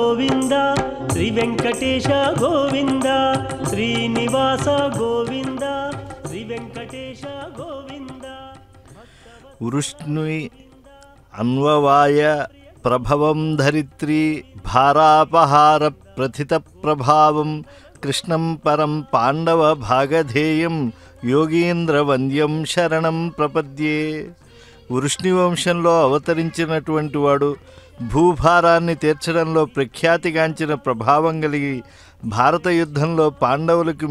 గోవింద శ్రీ వెంకటేశ గోవింద శ్రీనివాస గోవింద శ్రీ వెంకటేశ గోవింద. వృష్ణుయి అన్వవాయ ప్రభవం ధరిత్రీ భారాపహార ప్రథిత ప్రభావం కృష్ణం పరం పాండవ భాగధేయం యోగీంద్ర వంద్యం శరణం ప్రపద్యే. వృష్ణివంశంలో అవతరించినటువంటి వాడు భూభారాన్ని తీర్చడంలో ప్రఖ్యాతిగాంచిన ప్రభావం కలిగి భారత యుద్ధంలో పాండవులకు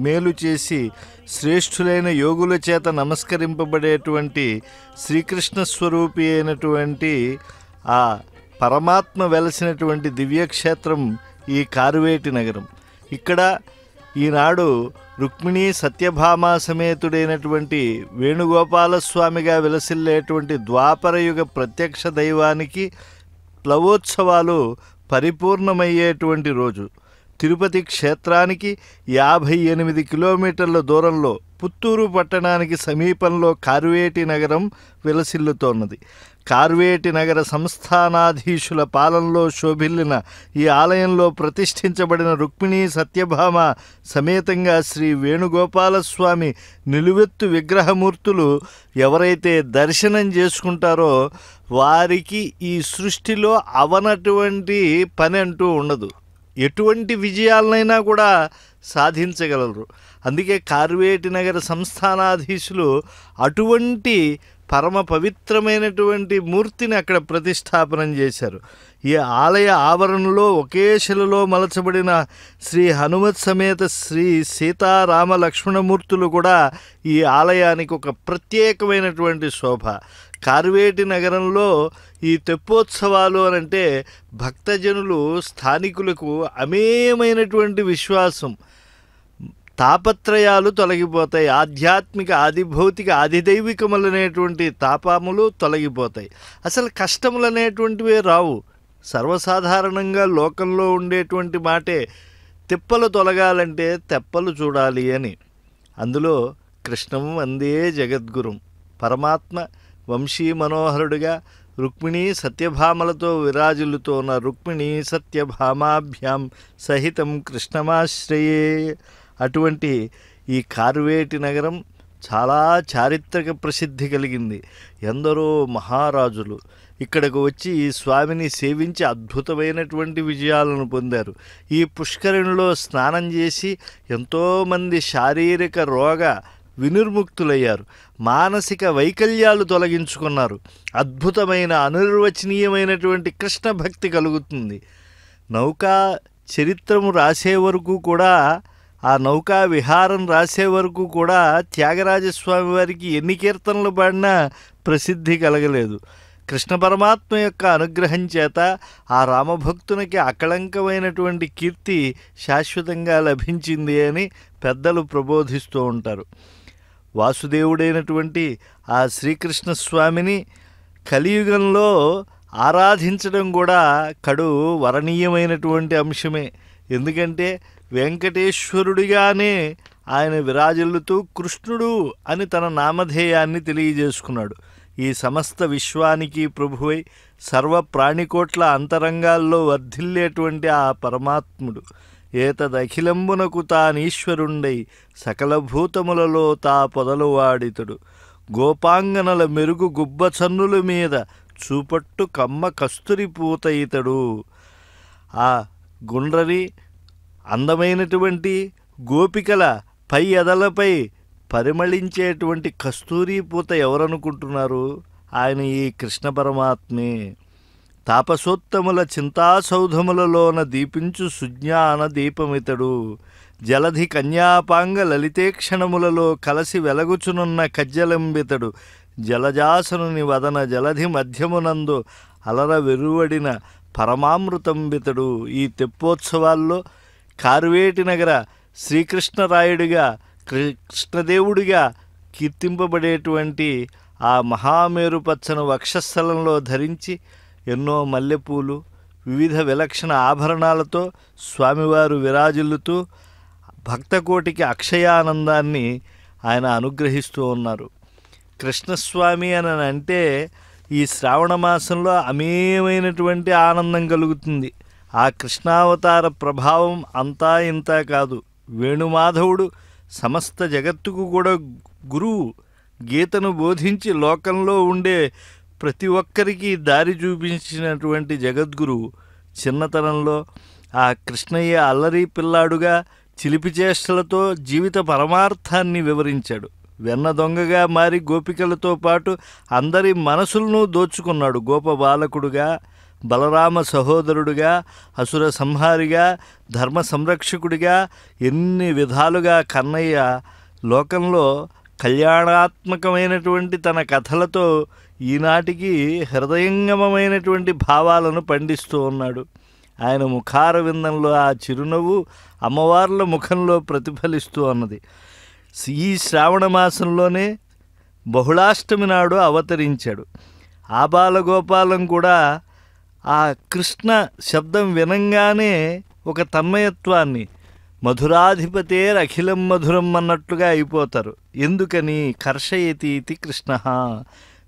మేలు చేసి శ్రేష్ఠులైన యోగుల చేత నమస్కరింపబడేటువంటి శ్రీకృష్ణ స్వరూపి అయినటువంటి ఆ పరమాత్మ వెలసినటువంటి దివ్యక్షేత్రం ఈ కారువేటి నగరం. ఇక్కడ ఈనాడు రుక్మిణీ సత్యభామ సమేతుడైనటువంటి వేణుగోపాలస్వామిగా విలసిల్లేటువంటి ద్వాపరయుగ ప్రత్యక్ష దైవానికి ప్లవోత్సవాలు పరిపూర్ణమయ్యేటువంటి రోజు. తిరుపతి క్షేత్రానికి 58 కిలోమీటర్ల దూరంలో పుత్తూరు పట్టణానికి సమీపంలో కారువేటి నగరం విలసిల్లుతోన్నది. కారువేటి నగర సంస్థానాధీశుల పాలనలో శోభిల్లిన ఈ ఆలయంలో ప్రతిష్ఠించబడిన రుక్మిణీ సత్యభామ సమేతంగా శ్రీ వేణుగోపాలస్వామి నిలువెత్తు విగ్రహమూర్తులు ఎవరైతే దర్శనం చేసుకుంటారో వారికి ఈ సృష్టిలో అవనటువంటి పని అంటూ ఉండదు. ఎటువంటి విజయాలనైనా కూడా సాధించగలరు. అందుకే కారువేటి నగర సంస్థానాధీశులు అటువంటి పరమ పవిత్రమైనటువంటి మూర్తిని అక్కడ ప్రతిష్టాపనం చేశారు. ఈ ఆలయ ఆవరణలో ఒకే శిలలో మలచబడిన శ్రీ హనుమత్ సమేత శ్రీ సీతారామ లక్ష్మణమూర్తులు కూడా ఈ ఆలయానికి ఒక ప్రత్యేకమైనటువంటి శోభ. కారువేటి నగరంలో ఈ తెప్పోత్సవాలు అనంటే భక్తజనులు స్థానికులకు అమేయమైనటువంటి విశ్వాసం. తాపత్రయాలు తొలగిపోతాయి. ఆధ్యాత్మిక ఆదిభౌతిక ఆదిదైవికములనేటువంటి తాపములు తొలగిపోతాయి. అసలు కష్టములు అనేటువంటివే రావు. సర్వసాధారణంగా లోకంలో ఉండేటువంటి మాటే తిప్పలు తొలగాలంటే తెప్పలు చూడాలి అని. అందులో కృష్ణం వందే జగద్గురుం. పరమాత్మ వంశీ మనోహరుడుగా రుక్మిణీ సత్యభామలతో విరాజిల్లుతోన్న రుక్మిణీ సత్యభామాభ్యాం సహితం కృష్ణమాశ్రయే. అటువంటి ఈ కారువేటి నగరం చాలా చారిత్రక ప్రసిద్ధి కలిగింది. ఎందరో మహారాజులు ఇక్కడకు వచ్చి ఈ స్వామిని సేవించి అద్భుతమైనటువంటి విజయాలను పొందారు. ఈ పుష్కరిణిలో స్నానం చేసి ఎంతోమంది శారీరక రోగ వినిర్ముక్తులయ్యారు. మానసిక వైకల్యాలు తొలగించుకున్నారు. అద్భుతమైన అనిర్వచనీయమైనటువంటి కృష్ణ భక్తి కలుగుతుంది. నౌకా చరిత్రము రాసే వరకు కూడా, ఆ నౌకా విహారం రాసే వరకు కూడా త్యాగరాజస్వామి వారికి ఎన్ని కీర్తనలు పాడినా ప్రసిద్ధి కలగలేదు. కృష్ణ పరమాత్మ యొక్క అనుగ్రహం చేత ఆ రామభక్తునికి అకళంకమైనటువంటి కీర్తి శాశ్వతంగా లభించింది అని పెద్దలు ప్రబోధిస్తూ ఉంటారు. వాసుదేవుడైనటువంటి ఆ శ్రీకృష్ణ స్వామిని కలియుగంలో ఆరాధించడం కూడా కడు వరణీయమైనటువంటి అంశమే. ఎందుకంటే వెంకటేశ్వరుడిగానే ఆయన విరాజిల్లుతూ కృష్ణుడు అని తన నామధేయాన్ని తెలియజేసుకున్నాడు. ఈ సమస్త విశ్వానికి ప్రభువై సర్వప్రాణికోట్ల అంతరంగాల్లో వర్ధిల్లేటువంటి ఆ పరమాత్ముడు ఏతదఖిలంబునకు తానీశ్వరుండై సకల భూతములలో తా పొదలువాడితుడు గోపాంగనల మెరుగు గుబ్బచన్నుల మీద చూపట్టు కమ్మ కస్తూరి పూత ఇతడు. ఆ గుండ్రని అందమైనటువంటి గోపికల పై ఎదలపై పరిమళించేటువంటి కస్తూరి పూత ఎవరనుకుంటున్నారు? ఆయన ఈ కృష్ణ పరమాత్మే. తాపసోత్తముల చింతాసౌధములలోన దీపించు సుజ్ఞాన దీపమితడు. జలధి కన్యాపాంగ లలితేక్షణములలో కలసి వెలగుచునున్న కజ్జలంబితడు. జలజాసనుని వదన జలధి మధ్యమునందు అలర వెరువడిన పరమామృతంబితడు. ఈ తెప్పోత్సవాల్లో కారువేటి నగర శ్రీకృష్ణరాయుడిగా కృష్ణదేవుడిగా కీర్తింపబడేటువంటి ఆ మహామేరు పచ్చని వక్షస్థలంలో ధరించి ఎన్నో మల్లెపూలు వివిధ విలక్షణ ఆభరణాలతో స్వామివారు విరాజిల్లుతూ భక్తకోటికి అక్షయానందాన్ని ఆయన అనుగ్రహిస్తూ ఉన్నారు. కృష్ణస్వామి అని అంటే ఈ శ్రావణ మాసంలో అమేయమైనటువంటి ఆనందం కలుగుతుంది. ఆ కృష్ణావతార ప్రభావం అంతా ఇంతా కాదు. వేణుమాధవుడు సమస్త జగత్తుకు కూడా గురువు. గీతను బోధించి లోకంలో ఉండే ప్రతి ఒక్కరికి దారి చూపించినటువంటి జగద్గురువు. చిన్నతనంలో ఆ కృష్ణయ్య అల్లరి పిల్లాడుగా చిలిపి చేష్టలతో జీవిత పరమార్థాన్ని వివరించాడు. వెన్న దొంగగా మారి గోపికలతో పాటు అందరి మనసులను దోచుకున్నాడు. గోప బాలకుడుగా, బలరామ సహోదరుడుగా, అసుర సంహారిగా, ధర్మ సంరక్షకుడిగా ఎన్ని విధాలుగా కన్నయ్య లోకంలో కళ్యాణాత్మకమైనటువంటి తన కథలతో ఈనాటికి హృదయంగమమైనటువంటి భావాలను పండిస్తూ ఉన్నాడు. ఆయన ముఖార విందంలో ఆ చిరునవ్వు అమ్మవార్ల ముఖంలో ప్రతిఫలిస్తూ ఉన్నది. ఈ శ్రావణ మాసంలోనే బహుళాష్టమి నాడు అవతరించాడు. ఆబాలగోపాలం కూడా ఆ కృష్ణ శబ్దం వినంగానే ఒక తన్మయత్వాన్ని, మధురాధిపతేరఖిలం మధురం అన్నట్లుగా అయిపోతారు. ఎందుకని? కర్షయతి ఇది కృష్ణ.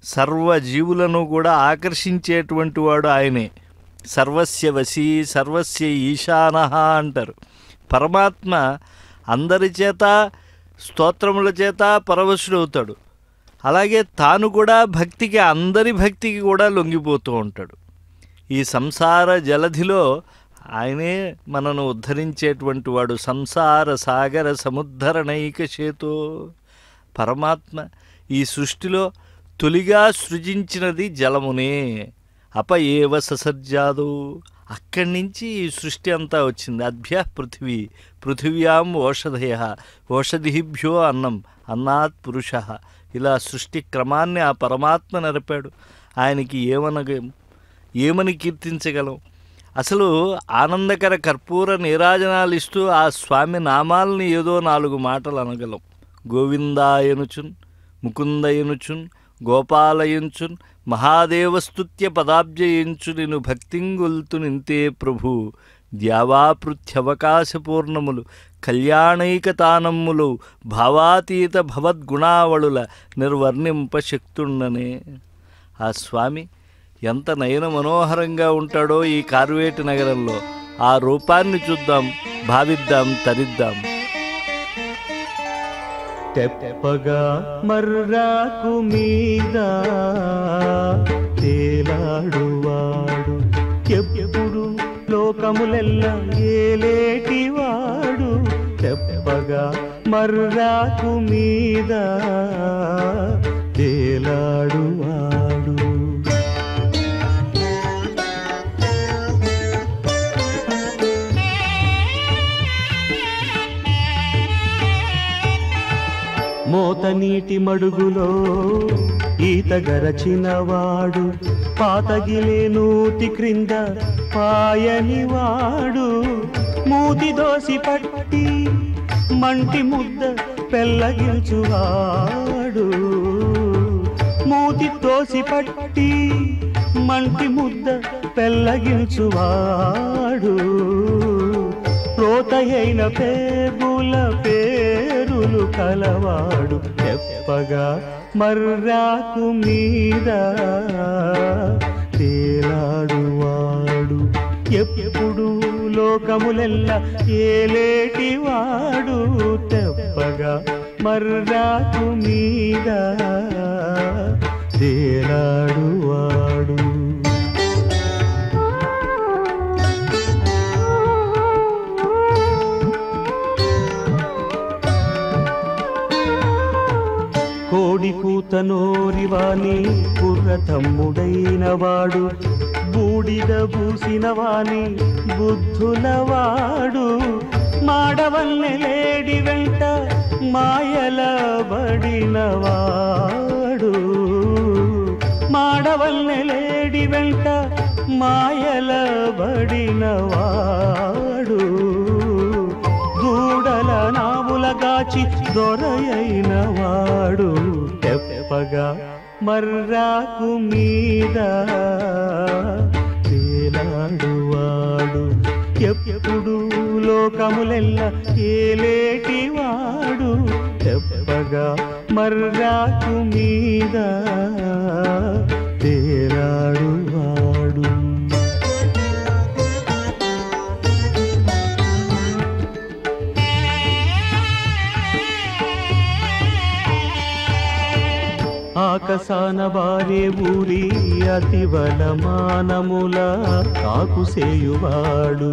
సర్వజీవులను కూడా ఆకర్షించేటువంటి వాడు ఆయనే. సర్వస్య వశీ సర్వస్య ఈశానః అంటారు. పరమాత్మ అందరి చేత స్తోత్రముల చేత పరవశుడవుతాడు. అలాగే తాను కూడా భక్తికి, అందరి భక్తికి కూడా లొంగిపోతూ ఉంటాడు. ఈ సంసార జలధిలో ఆయనే మనను ఉద్ధరించేటువంటి వాడు. సంసార సాగర సముద్ధరణైక చేతో. పరమాత్మ ఈ సృష్టిలో తొలిగా సృజించినది జలమునే. అప ఏవ ససర్జాదు. అక్కడి నుంచి ఈ సృష్టి అంతా వచ్చింది. అభ్య పృథివీ, పృథివ్యాం ఓషధయ, ఓషధిభ్యో అన్నం, అన్నాత్ పురుష. ఇలా సృష్టి క్రమాన్ని ఆ పరమాత్మ నడిపాడు. ఆయనకి ఏమని కీర్తించగలం? అసలు ఆనందకర కర్పూర నీరాజనాలు ఇస్తూ ఆ స్వామి నామాలని ఏదో 4 మాటలు అనగలం. గోవిందాయనుచున్, ముకుందయనుచున్, గోపాలయంచున్, మహాదేవస్తుత్య పదాబ్జయించు నిన్ను భక్తింగొల్తు నింతే ప్రభు. ద్యావాపృథ్యవకాశపూర్ణములు కళ్యాణైకతానమ్ములు భావాతీత భవద్గుణావళుల నిర్వర్ణింపశక్తుండనే. ఆ స్వామి ఎంత నయన మనోహరంగా ఉంటాడో ఈ కార్వేటి నగరంలో. ఆ రూపాన్ని చూద్దాం, భావిద్దాం, తరిద్దాం. తెప్పగా మర్రాకు మీద తేలాడువాడు, ఎప్పుడు లోకములెల్లా ఏలేటివాడు. తెప్పగా మర్రాకు మీద తేలాడువాడు. మోత నీటి మడుగులో ఈతగరచినవాడు, పాతగిలే నూతి క్రింద పాయనివాడు. మూతి దోసి పట్టి మంటి ముద్ద పెళ్ళగించువాడు. మూతి దోసి పట్టి మంటి ముద్ద పెళ్ళగించువాడు. ప్రోతయైన పేగుల పేరులు కలవాడు. తెప్పగా మర్రాకు మీద తేలాడువాడు, ఎప్పుడు లోకములెల్లా ఏలేటివాడు. తెప్పగా మర్రాకు మీద తేలాడువాడు. కోడి కూత నోరివాణి కుర్ర తమ్ముడైనవాడు, బూడిద పూసినవాణి బుద్ధులవాడు. మాడవల్లె లేడి వెంట మాయలబడినవాడు. మాడవల్లె లేడి వెంట మాయలబడినవాడు. దూడల నావులగాచి దొరయైనవాడు. తెప్పగా మర్రాకు మీద తేలాడువాడు, ఎప్పుడు లోకములెల్లా ఏలేటివాడు. తెప్పగా మర్రాకు మీద తేలాడువాడు. ఆకసాన బారే ఊరి అతివలమానముల కాకుసేయువాడు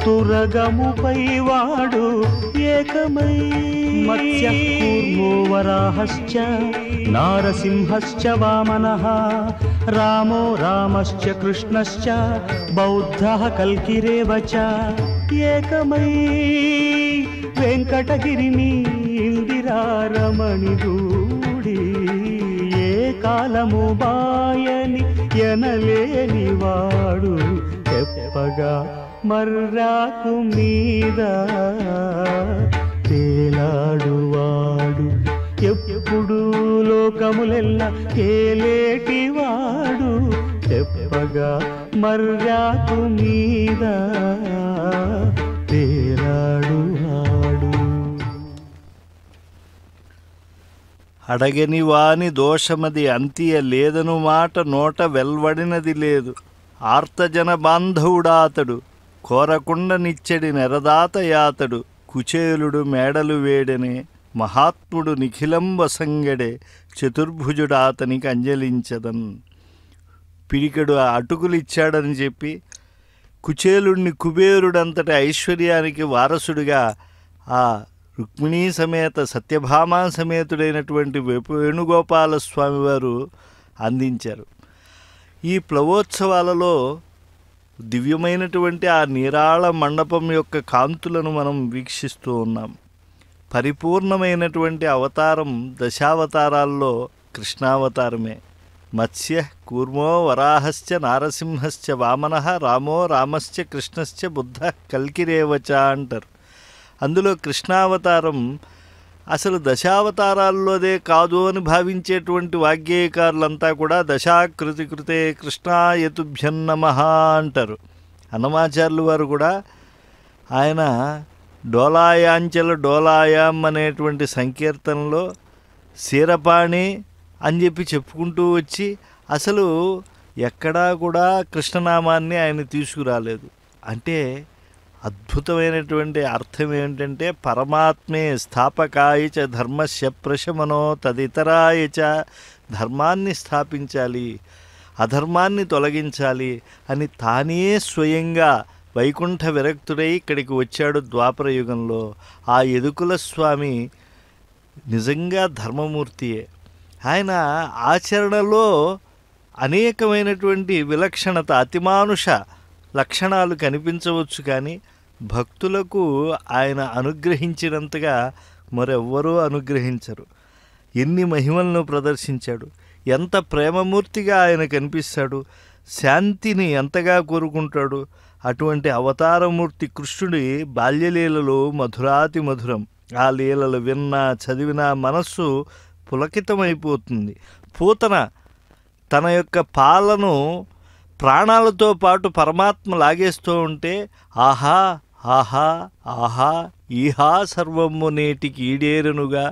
తురగముపై వాడు ఏకమై మత్స్యః కూర్మో వరాహశ్చ నారసింహశ్చ వామనః రామో రామశ్చ కృష్ణశ్చ బౌద్ధః కల్కిరేవ చ ఏకమై వెంకటగిరిని ఇందిరారమణి దూడి ఏ కాలము బాయని ఎనలేని వాడు చెప్పగా మర్రాకు మీద తేలాడువాడు ఎప్పుడు లోకములెల్ల ఏలేటివాడు చెప్పగా మర్రాకు మీద తేలాడువాడు. అడగని వాని దోషమది అంతియ లేదను మాట నోట వెల్వడినది లేదు. ఆర్తజన బాంధవుడాతడు కోరకుండ నిచ్చెడి నెరదాతయాతడు కుచేలుడు మేడలు వేడనే మహాత్ముడు నిఖిలంబ సంగడే చతుర్భుజుడాతనికి అంజలించదన్. పిడికెడు అటుకులిచ్చాడని చెప్పి కుచేలుడిని కుబేరుడంతటి ఐశ్వర్యానికి వారసుడిగా ఆ రుక్మిణీ సమేత సత్యభామా సమేతుడైనటువంటి వేణుగోపాల స్వామివారు అందించారు. ఈ ప్లవోత్సవాలలో దివ్యమైనటువంటి ఆ నీరాళ మండపం యొక్క కాంతులను మనం వీక్షిస్తూ ఉన్నాం. పరిపూర్ణమైనటువంటి అవతారం దశావతారాల్లో కృష్ణావతారమే. మత్స్య కూర్మో వరాహశ్చ నారసింహశ్చ వామనః రామో రామశ్చ కృష్ణశ్చ బుద్ధః కల్కిరేవచ అంటారు. అందులో కృష్ణావతారం అసలు దశావతారాల్లోదే కాదు అని భావించేటువంటి వాగ్గేయకారులంతా కూడా దశాకృతి కృతే కృష్ణాయతుభ్యం నమః అంటారు. అన్నమాచార్యులు వారు కూడా ఆయన డోలాయాంచల డోలాయాం అనేటువంటి సంకీర్తనలో శీరపాణి అని చెప్పి చెప్పుకుంటూ వచ్చి అసలు ఎక్కడా కూడా కృష్ణనామాన్ని ఆయన తీసుకురాలేదు. అంటే అద్భుతమైనటువంటి అర్థం ఏమిటంటే పరమాత్మే స్థాపకాయ చ ధర్మస్య ప్రశమనో తదితరాయ చ, ధర్మాన్ని స్థాపించాలి అధర్మాన్ని తొలగించాలి అని తానే స్వయంగా వైకుంఠ విరక్తుడై ఇక్కడికి వచ్చాడు ద్వాపర యుగంలో. ఆ యదుకుల స్వామి నిజంగా ధర్మమూర్తియే. ఆయన ఆచరణలో అనేకమైనటువంటి విలక్షణత అతిమానుష లక్షణాలు కనిపించవచ్చు, కానీ భక్తులకు ఆయన అనుగ్రహించినంతగా మరెవ్వరూ అనుగ్రహించరు. ఎన్ని మహిమలను ప్రదర్శించాడు, ఎంత ప్రేమమూర్తిగా ఆయన కనిపిస్తాడు, శాంతిని ఎంతగా కోరుకుంటాడు. అటువంటి అవతారమూర్తి కృష్ణుడి బాల్యలీలలు మధురాతి మధురం. ఆ లీలలు విన్నా చదివినా మనస్సు పులకితమైపోతుంది. పూతన తన యొక్క పాలను ప్రాణాలతో పాటు పరమాత్మ లాగేస్తూ ఉంటే ఆహా ఆహా ఆహా ఈహా సర్వము నేటికి ఈడేరునుగా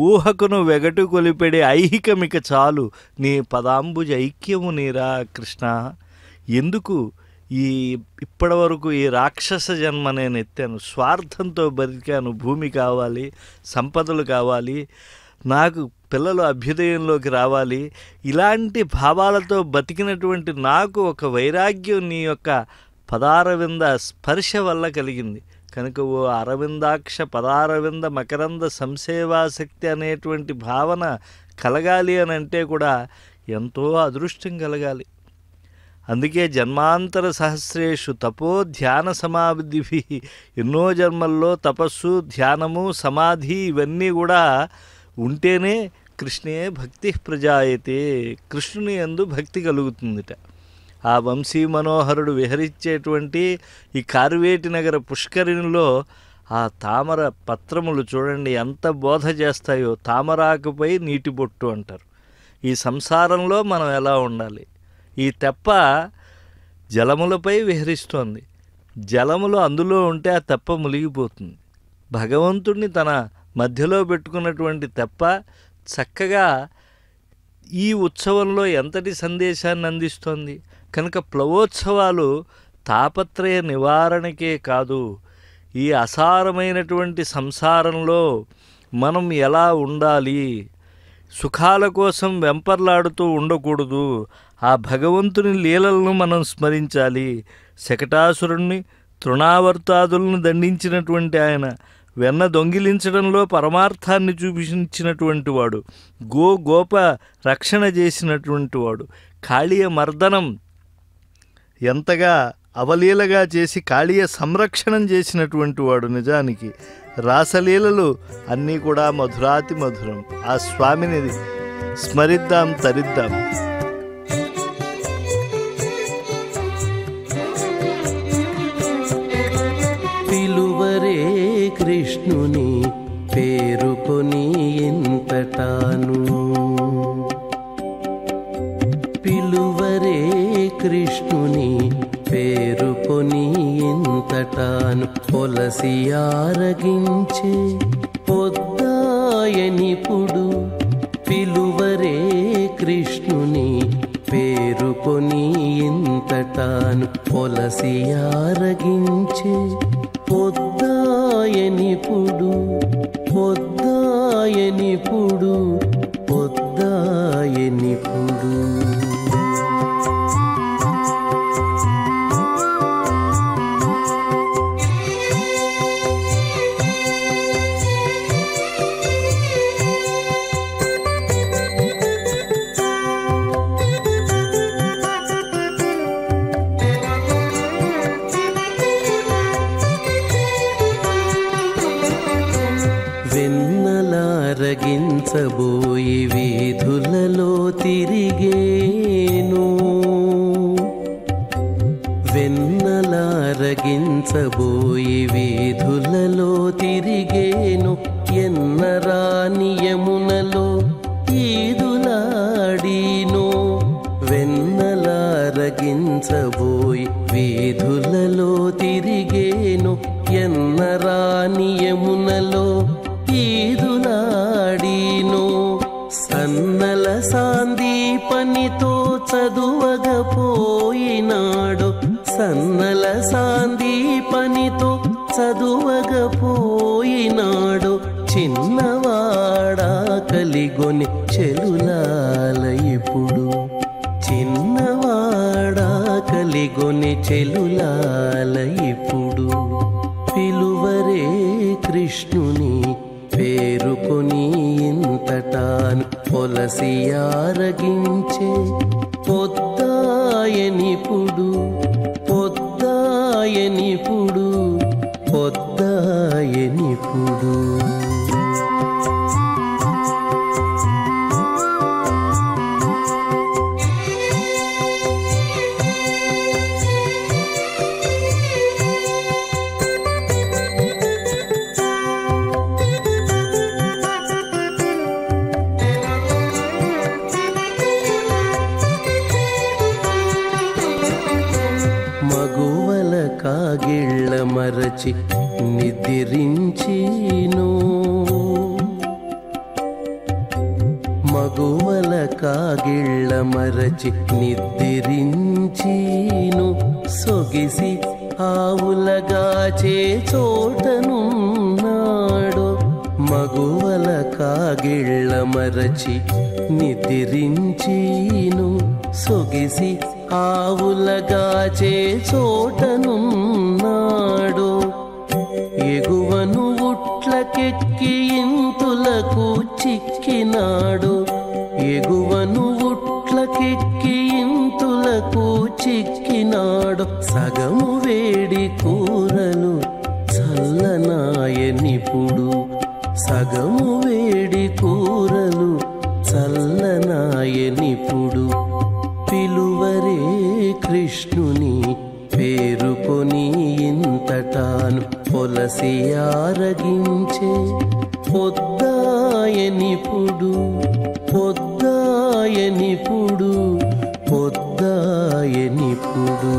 ఊహకును వెగటు కొలిపెడే ఐహికమిక చాలు నీ పదాంబుజ ఐక్యము నీరా కృష్ణ. ఎందుకు ఇప్పటి వరకు ఈ రాక్షస జన్మ నేను ఎత్తాను, స్వార్థంతో బతికాను, భూమి కావాలి, సంపదలు కావాలి, నాకు పిల్లలు అభ్యుదయంలోకి రావాలి, ఇలాంటి భావాలతో బతికినటువంటి నాకు ఒక వైరాగ్యం నీ యొక్క పదారవింద స్పర్శ వల్ల కలిగింది కనుక ఓ అరవిందాక్ష పదారవింద మకరంద సంసేవాసక్తి అనేటువంటి భావన కలగాలి అని అంటే కూడా ఎంతో అదృష్టం కలగాలి. అందుకే జన్మాంతర సహస్రేషు తపో ధ్యాన సమాధిభి, ఎన్నో జన్మల్లో తపస్సు ధ్యానము సమాధి ఇవన్నీ కూడా ఉంటేనే కృష్ణే భక్తి ప్రజాయతే, కృష్ణుని యందు భక్తి కలుగుతుందిట. ఆ వంశీ మనోహరుడు విహరించేటువంటి ఈ కార్వేటి నగర పుష్కరిణిలో ఆ తామర పత్రములు చూడండి ఎంత బోధ చేస్తాయో. తామరాకుపై నీటి బొట్టు అంటారు. ఈ సంసారంలో మనం ఎలా ఉండాలి. ఈ తెప్ప జలములపై విహరిస్తోంది, జలములు అందులో ఉంటే ఆ తెప్ప మునిగిపోతుంది. భగవంతుడిని తన మధ్యలో పెట్టుకున్నటువంటి తెప్ప చక్కగా ఈ ఉత్సవంలో ఎంతటి సందేశాన్ని అందిస్తోంది. కనుక ప్లవోత్సవాలు తాపత్రయ నివారణకే కాదు, ఈ అసారమైనటువంటి సంసారంలో మనం ఎలా ఉండాలి, సుఖాల కోసం వెంపర్లాడుతూ ఉండకూడదు. ఆ భగవంతుని లీలలను మనం స్మరించాలి. శకటాసురుణ్ణి, తృణావర్తాదులను దండించినటువంటి ఆయన, వెన్న దొంగిలించడంలో పరమార్థాన్ని చూపించినటువంటి వాడు, గోప రక్షణ చేసినటువంటి వాడు, కాళీయ మర్దనం ఎంతగా అవలీలగా చేసి కాళీయ సంరక్షణం చేసినటువంటి వాడు. నిజానికి రాసలీలలు అన్నీ కూడా మధురాతి మధురం. ఆ స్వామిని స్మరిద్దాం, తరిద్దాం. పిలువరే కృష్ణుని పేరుకొని ఎంతటాను, పిలువరే కృష్ణుని పేరుకొని ఎంతటాను, పొలసి ఆరగించే పొద్దాయనిపుడు. పిలువరే కృష్ణుని పేరుకొని ఎంతటాను, పొలసి ఆరగించే పొద్దాయనిపుడు, పొద్దాయనిపుడు, పొద్దాయనిపుడు. వెన్నలారగించబోయి వీధులలో తిరిగేను, వెన్నలారగించబోయి వీధులలో తిరిగేను, ఎన్నరాని యమునలో ఈదులాడీను. వెన్నలారగించబోయి వీధులలో తిరిగేను, ఎన్నరాని యమునలో ఈదులాడీను. సన్నల సాందీపనితో చదువగపోయినాడు, సన్నల సాందీపనితో చదువగపోయినాడు. చిన్నవాడా కలిగొని చెలులాల ఇప్పుడు, చిన్నవాడా కలిగొని చెలులాల ఇప్పుడు. పిలువరే కృష్ణుని పేరుకొని ఇంతటాను, పొలసి ఆరగించే పొద్దాయనిపుడు, పొద్దాయనిపుడు, పొద్దాయనిపుడు. మగువల కాగిళ్ళ మరచి నిద్రించిను, మగువల కాగిళ్ళ మరచి నిద్రించిను. సొగిసి ఆవులగాచే చోటనున్నాడు, మగువల కాగిళ్ళ మరచి నిద్రించిను. సొగిసి ఆవులగాచే చోటనున్నాడు. ఎగువను ఉట్లకెక్కి ఇంతులకు చిక్కినాడు, ఎగువను ఉట్లకెక్కి ఇంతులకు చిక్కినాడు. సగము వేడి కూరలు చల్లనాయనిపుడు, సగము వేడి కూరలు చల్లనాయనిపుడు. పిలువరే కృష్ణుని పేరుకొని ఇంతటాను, పొలసి ఆరగించే పొద్దాయనిపుడు, పొద్దాయనిపుడు, పొద్దాయనిపుడు.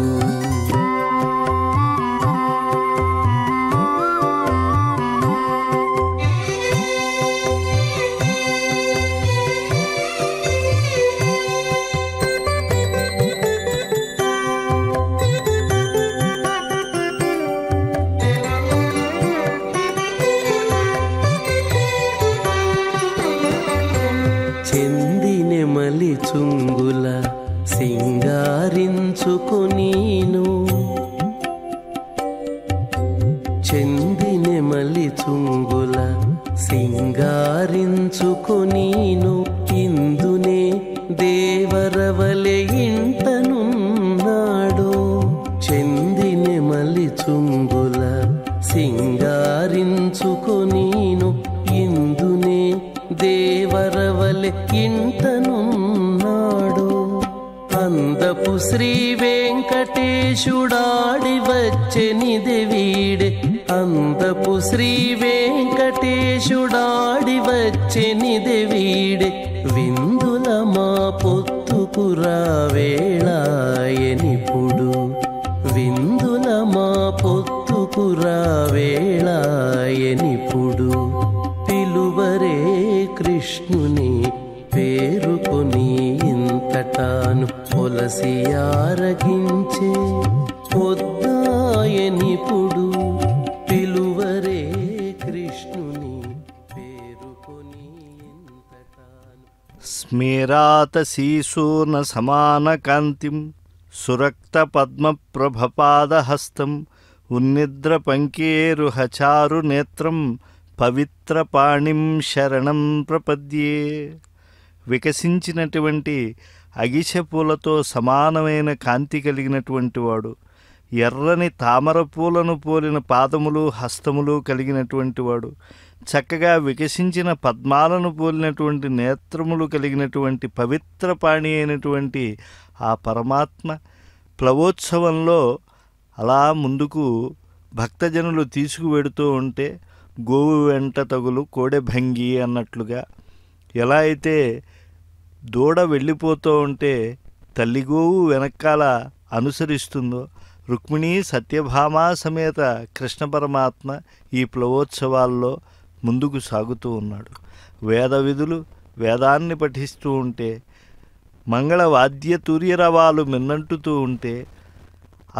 చెందినెమలి చుంగుల సింగారించుకొనీను ఇందునే దేవరవలె ఇంటనున్నాడు. చెందినెమలి చుంగుల సింగారించుకొనీను ఇందునే దేవరవలె ఇంటనున్నాడు. అందపు శ్రీ వెంకటేశుడాడి వచ్చెనిదే వీడే, అందపు శ్రీ వెంకటేశుడాడి వచ్చెనిదే వీడే, విందుల మా పొత్తుకురా వేళాయనిపుడు, విందుల మా పొత్తుకురా వేళాయనిపుడు. పిలువరే కృష్ణుని పేరుకొని ఇంతటాను పొలసి ఆరగించే పొద్దాయనిపుడు. పిలువరే కృష్ణుని పేరుకొని ఇంతటాను. స్మేరాత శీసూన సమాన కాంతిం సురక్త పద్మ ప్రభపాదహస్తం ఉన్నిద్ర పంకేరుహచారు నేత్రం పవిత్ర పాణిం శరణం ప్రపద్యే. వికసించినటువంటి అగిశ పూలతో సమానమైన కాంతి కలిగినటువంటి వాడు, ఎర్రని తామర పూలను పోలిన పాదములు హస్తములు కలిగినటువంటి వాడు, చక్కగా వికసించిన పద్మాలను పోలినటువంటి నేత్రములు కలిగినటువంటి పవిత్ర పాణి అయినటువంటి ఆ పరమాత్మ ప్లవోత్సవంలో అలా ముందుకు భక్తజనులు తీసుకువెడుతూ ఉంటే గోవు వెంట తగులు కోడెభంగి అన్నట్లుగా, ఎలా అయితే దూడ వెళ్ళిపోతూ ఉంటే తల్లిగోవు వెనకాల అనుసరిస్తుందో, రుక్మిణీ సత్యభామా సమేత కృష్ణ పరమాత్మ ఈ ప్లవోత్సవాల్లో ముందుకు సాగుతూ ఉన్నాడు. వేద విధులు వేదాన్ని పఠిస్తూ ఉంటే, మంగళ వాద్య తూర్యరవాలు మిన్నంటుతూ ఉంటే,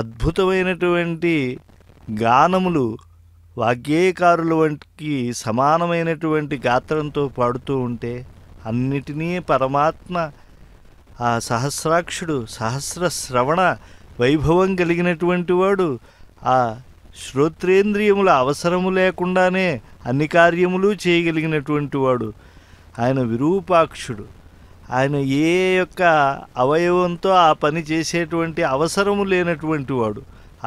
అద్భుతమైనటువంటి గానములు వాగ్గేయకారుల వంటికి సమానమైనటువంటి గాత్రంతో పాడుతూ ఉంటే, అన్నిటినీ పరమాత్మ ఆ సహస్రాక్షుడు సహస్ర శ్రవణ వైభవం కలిగినటువంటి వాడు, ఆ శ్రోత్రేంద్రియముల అవసరము లేకుండానే అన్ని కార్యములు చేయగలిగినటువంటి వాడు. ఆయన విరూపాక్షుడు. ఆయన ఏ యొక్క అవయవంతో ఆ పని చేసేటువంటి అవసరము లేనటువంటి వాడు.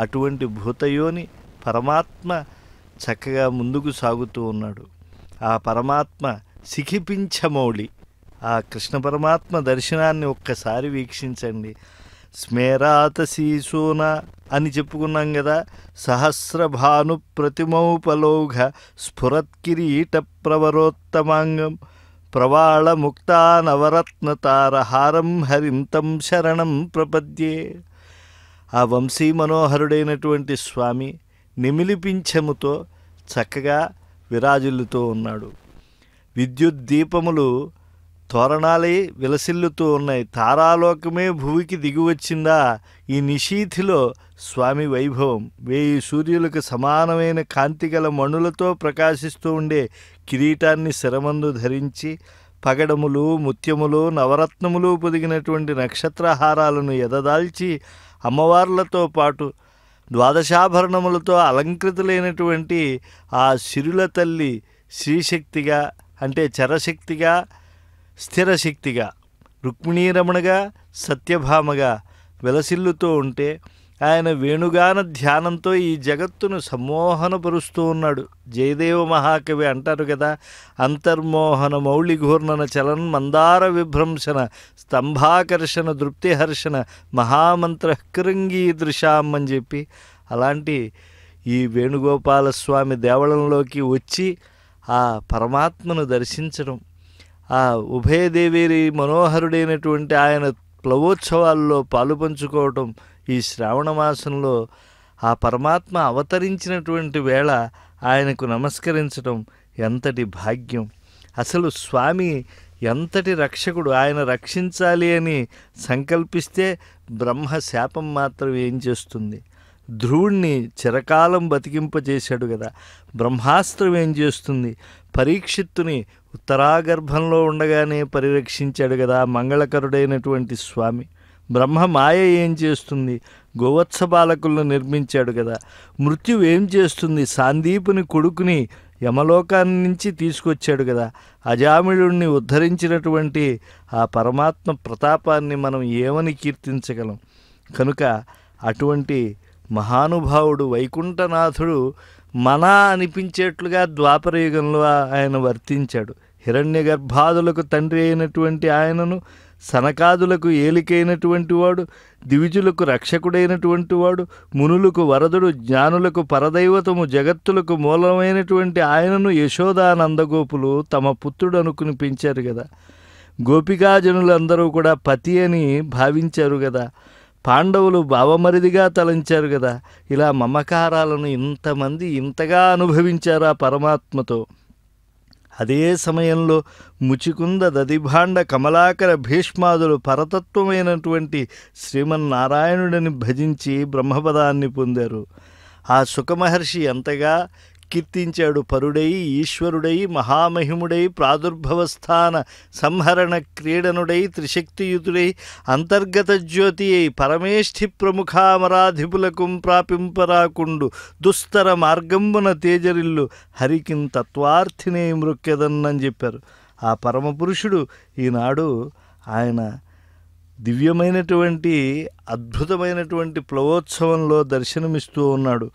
అటువంటి భూతయోని పరమాత్మ చక్కగా ముందుకు సాగుతూ ఉన్నాడు. ఆ పరమాత్మ శిఖిపించమౌళి, ఆ కృష్ణ పరమాత్మ దర్శనాన్ని ఒక్కసారి వీక్షించండి. స్మేరాత శీసూన అని చెప్పుకున్నాం కదా. సహస్రభాను ప్రతిమౌపలౌఘ స్ఫురత్కిరీట ప్రవరోత్తమాంగం ప్రవాళ ముక్తా నవరత్నతారహారం హరిం తం శరణం ప్రపద్యే. ఆ వంశీ మనోహరుడైనటువంటి స్వామి నిమిలిపించముతో చక్కగా విరాజిల్లుతూ ఉన్నాడు. విద్యుత్ దీపములు తోరణాలై విలసిల్లుతూ ఉన్నాయి. తారాలోకమే భూమికి దిగివచ్చిందా ఈ నిశీథిలో స్వామి వైభవం. 1000 సూర్యులకు సమానమైన కాంతిగల మణులతో ప్రకాశిస్తూ ఉండే కిరీటాన్ని శిరమందు ధరించి, పగడములు ముత్యములు నవరత్నములు పొదిగినటువంటి నక్షత్రహారాలను ఎదదాల్చి, అమ్మవార్లతో పాటు ద్వాదశాభరణములతో అలంకృతులైనటువంటి ఆ సిరుల తల్లి శ్రీశక్తిగా, అంటే చరశక్తిగా స్థిరశక్తిగా, రుక్మిణీరమణగా సత్యభామగా విలసిల్లుతూ ఉంటే, ఆయన వేణుగాన ధ్యానంతో ఈ జగత్తును సమ్మోహనపరుస్తూ ఉన్నాడు. జయదేవ మహాకవి అంటారు కదా, అంతర్మోహన మౌళిఘూర్ణన చలన్ మందార విభ్రంశన స్తంభాకర్షణ దృప్తిహర్షణ మహామంత్ర కృంగీదృశాం అని చెప్పి, అలాంటి ఈ వేణుగోపాలస్వామి దేవళంలోకి వచ్చి ఆ పరమాత్మను దర్శించడం, ఆ ఉభయదేవేరి మనోహరుడైనటువంటి ఆయన ప్లవోత్సవాల్లో పాలుపంచుకోవటం, ఈ శ్రావణ మాసంలో ఆ పరమాత్మ అవతరించినటువంటి వేళ ఆయనకు నమస్కరించడం ఎంతటి భాగ్యం. అసలు స్వామి ఎంతటి రక్షకుడు. ఆయన రక్షించాలి అని సంకల్పిస్తే బ్రహ్మ శాపం మాత్రం ఏం చేస్తుంది? ధ్రువుణ్ణి చిరకాలం బతికింపజేశాడు కదా. బ్రహ్మాస్త్రం ఏం చేస్తుంది? పరీక్షిత్తుని ఉత్తరాగర్భంలో ఉండగానే పరిరక్షించాడు కదా మంగళకరుడైనటువంటి స్వామి. బ్రహ్మ మాయ ఏం చేస్తుంది? గోవత్స బాలకులను నిర్మించాడు కదా. మృత్యువు ఏం చేస్తుంది? సాందీపుని కొడుకుని యమలోకాన్ని నుంచి తీసుకొచ్చాడు కదా. అజామిళుణ్ణి ఉద్ధరించినటువంటి ఆ పరమాత్మ ప్రతాపాన్ని మనం ఏమని కీర్తించగలం? కనుక అటువంటి మహానుభావుడు వైకుంఠనాథుడు మనా అనిపించేట్లుగా ద్వాపరయుగంలో ఆయన వర్తించాడు. హిరణ్య గర్భాదులకు తండ్రి అయినటువంటి ఆయనను, సనకాదులకు ఏలికైనటువంటి వాడు, దివిజులకు రక్షకుడైనటువంటి వాడు, మునులకు వరదుడు, జ్ఞానులకు పరదైవతము, జగత్తులకు మూలమైనటువంటి ఆయనను యశోదా నందగోపులు తమ పుత్రుడు అనుకుని పెంచారు కదా. గోపికాజనులందరూ కూడా పతి అని భావించారు కదా. పాండవులు బావమరిదిగా తలంచారు కదా. ఇలా మమకారాలను ఇంతమంది ఇంతగా అనుభవించారు ఆ పరమాత్మతో. అదే సమయంలో ముచికుంద, దదిభాండ, కమలాకర, భీష్మాదులు పరతత్వమైనటువంటి శ్రీమన్నారాయణుడిని భజించి బ్రహ్మపదాన్ని పొందారు. ఆ సుఖమహర్షి ఎంతగా కీర్తించాడు. పరుడై, ఈశ్వరుడై, మహామహిముడై, ప్రాదుర్భవస్థాన సంహరణ క్రీడనుడై, త్రిశక్తియుతుడై, అంతర్గత జ్యోతి అయి, పరమేష్ఠి ప్రముఖామరాధిపులకు ప్రాపింపరాకుండు, దుస్తర మార్గంబున తేజరిల్లు, హరికిన్ తత్వార్థినే మృక్కెదన్నని చెప్పారు. ఆ పరమపురుషుడు ఈనాడు ఆయన దివ్యమైనటువంటి అద్భుతమైనటువంటి ప్లవోత్సవంలో దర్శనమిస్తూ ఉన్నాడు.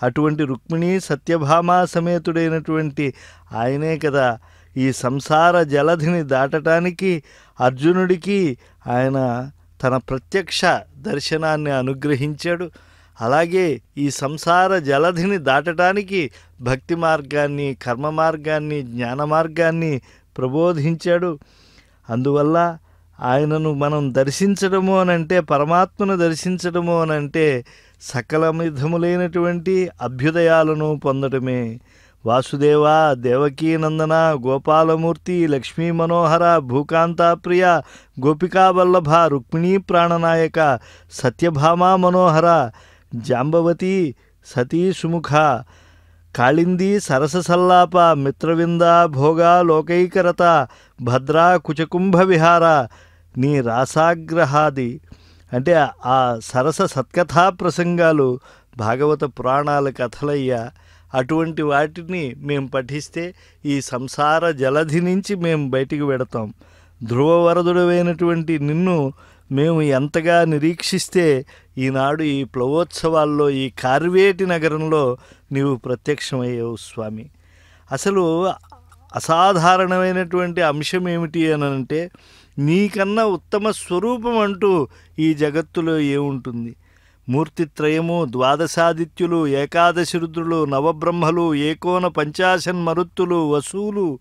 అటువంటి రుక్మిణీ సత్యభామా సమేతుడైనటువంటి ఆయనే కదా ఈ సంసార జలధిని దాటడానికి అర్జునుడికి ఆయన తన ప్రత్యక్ష దర్శనాన్ని అనుగ్రహించాడు. అలాగే ఈ సంసార జలధిని దాటడానికి భక్తి మార్గాన్ని, కర్మ మార్గాన్ని, జ్ఞాన మార్గాన్ని ప్రబోధించాడు. అందువల్ల ఆయనను మనం దర్శించడము అనంటే, పరమాత్మను దర్శించడము అనంటే సకల విధములైనటువంటి అభ్యుదయాలను పొందడమే. వాసుదేవ, దేవకీనందన, గోపాలమూర్తి, లక్ష్మీ మనోహర, భూకాంతాప్రియ, గోపికావల్లభ, రుక్మిణీ ప్రాణనాయక, సత్యభామా మనోహర, జాంబవతి, సతీ సుముఖ, కాళింది, సరస సల్లాప, మిత్రవింద, భోగ, లోకైకరత, భద్రా, కుచకుంభ విహార, నీ రాసాగ్రహాది అంటే ఆ సరస సత్కథా ప్రసంగాలు భాగవత పురాణాల కథలయ్యా. అటువంటి వాటిని మేము పఠిస్తే ఈ సంసార జలధి నుంచి మేము బయటికి వెడతాం. ధ్రువవరదుడైనటువంటి నిన్ను మేము ఎంతగా నిరీక్షిస్తే ఈనాడు ఈ ప్లవోత్సవాల్లో ఈ కార్వేటి నగరంలో నీవు ప్రత్యక్షమయ్యావు స్వామి. అసలు అసాధారణమైనటువంటి అంశం ఏమిటి అని అంటే, నీకన్నా ఉత్తమ స్వరూపం అంటూ ఈ జగత్తులో ఏముంటుంది? మూర్తిత్రయము, ద్వాదశాదిత్యులు, ఏకాదశి రుద్రులు, నవబ్రహ్మలు, ఏకోన పంచాశన్మరుత్తులు, వసూలు,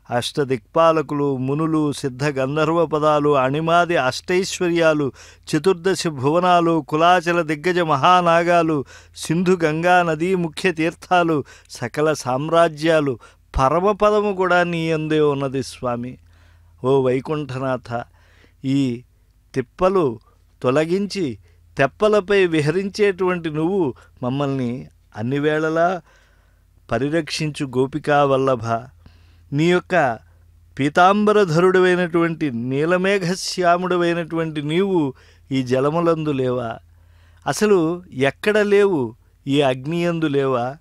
అష్టదిక్పాలకులు, మునులు, సిద్ధ గంధర్వ పదాలు, అణిమాది అష్టైశ్వర్యాలు, చతుర్దశి భువనాలు, కులాచల దిగ్గజ మహానాగాలు, సింధు గంగా నదీ ముఖ్య తీర్థాలు, సకల సామ్రాజ్యాలు, పరమపదము కూడా నీ యందే ఉన్నది స్వామి. ఓ వైకుంఠనాథ, ఈ తిప్పలు తొలగించి తెప్పలపై విహరించేటువంటి నువ్వు మమ్మల్ని అన్ని వేళలా పరిరక్షించు గోపికా వల్లభ. నీ యొక్క పీతాంబరధరుడైనటువంటి నీలమేఘశ్యాముడైనటువంటి నీవు ఈ జలములందు లేవా? అసలు ఎక్కడ లేవు? ఈ అగ్నియందు లేవా?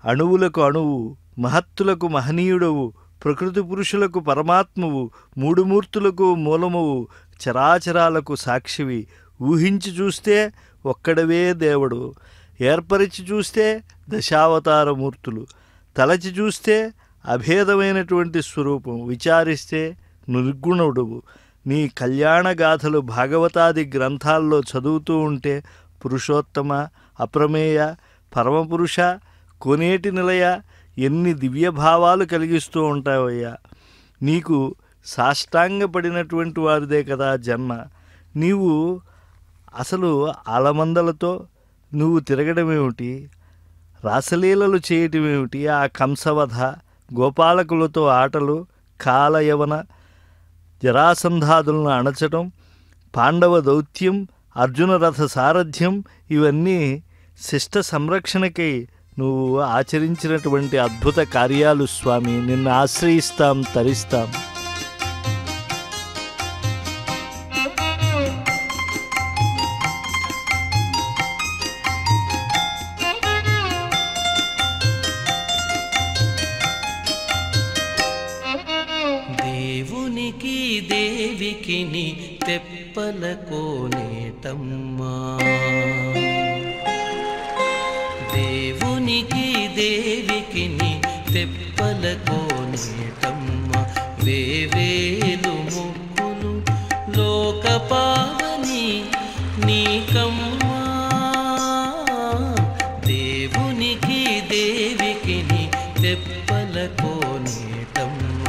అణువులకు అణువు, మహత్తులకు మహనీయుడవు, ప్రకృతి పురుషులకు పరమాత్మవు, మూడు మూర్తులకు మూలమువు, చరాచరాలకు సాక్షివి. ఊహించి చూస్తే ఒక్కడవే దేవుడు, ఏర్పరిచి చూస్తే దశావతారమూర్తులు, తలచి చూస్తే అభేదమైనటువంటి స్వరూపం, విచారిస్తే నిర్గుణుడువు. నీ కళ్యాణగాథలు భాగవతాది గ్రంథాల్లో చదువుతూ ఉంటే పురుషోత్తమ, అప్రమేయ, పరమపురుష, కోనేటి నిలయ ఎన్ని దివ్యభావాలు కలిగిస్తూ ఉంటావయ్యా. నీకు సాష్టాంగపడినటువంటి వారిదే కదా జన్మ. నీవు అసలు ఆలమందలతో నువ్వు తిరగడమేమిటి? రాసలీలలు చేయటమేమిటి? ఆ కంసవధ, గోపాలకులతో ఆటలు, కాలయవన జరాసంధాదులను అణచటం, పాండవ దౌత్యం, అర్జున రథ సారథ్యం, ఇవన్నీ శిష్ట సంరక్షణకై నువ్వు ఆచరించినటువంటి అద్భుత కార్యాలు స్వామి. నిన్ను ఆశ్రయిస్తాం, తరిస్తాం. దేవికిని తెప్పల కోనేటమ్మా దేవునికి దేవికిని తెప్పల కోనేటమ్మ వేవేలు ముక్కులు లోక పావని నీకమ్మా దేవునికి దేవికిని తెప్పల కోనేటమ్మ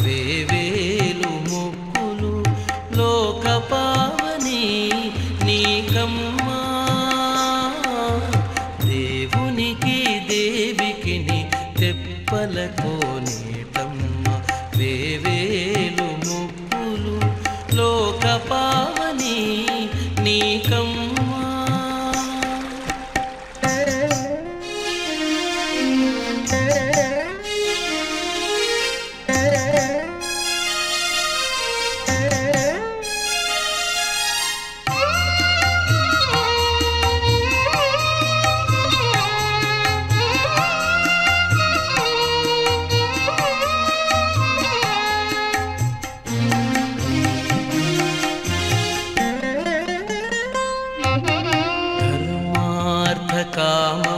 వేవేలు ముక్కులు లోక పావని నీకమ్మా దేవునికి దేవికిని తెప్పల కోనేటమ్మ వేవేలు ముక్కులు లోక పావని నీకమ్మా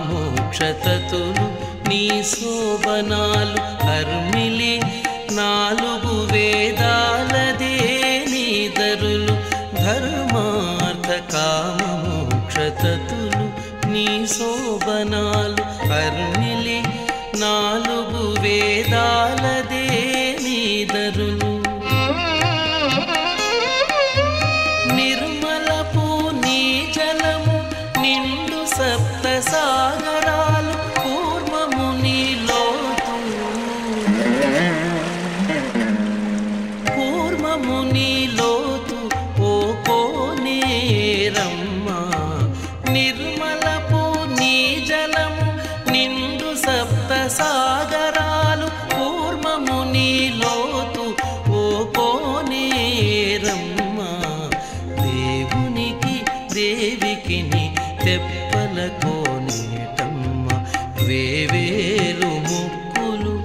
కామమోక్షతతులు నీ శోభనాలు హర్మిలి నాలుగు వేదాలదే నీదరులు ధర్మార్థ కామమోక్షతతులు నీ శోభనాలు హర్మిలి నాలుగు వేదాలదే నీదరులు నిర్మలపు నీ జలము నిండు సప్త సాగరాలు పూర్వము నీలోతు ఓ కోనేరమ్మ నిర్మలపు నీ జలము నిండు సప్త సాగరాలు పూర్వము నీలోతు ఓ కోనేరమ్మ దేవునికి దేవికిని తెప్పల కోనేటమ్మ వేవేలు ముక్కులు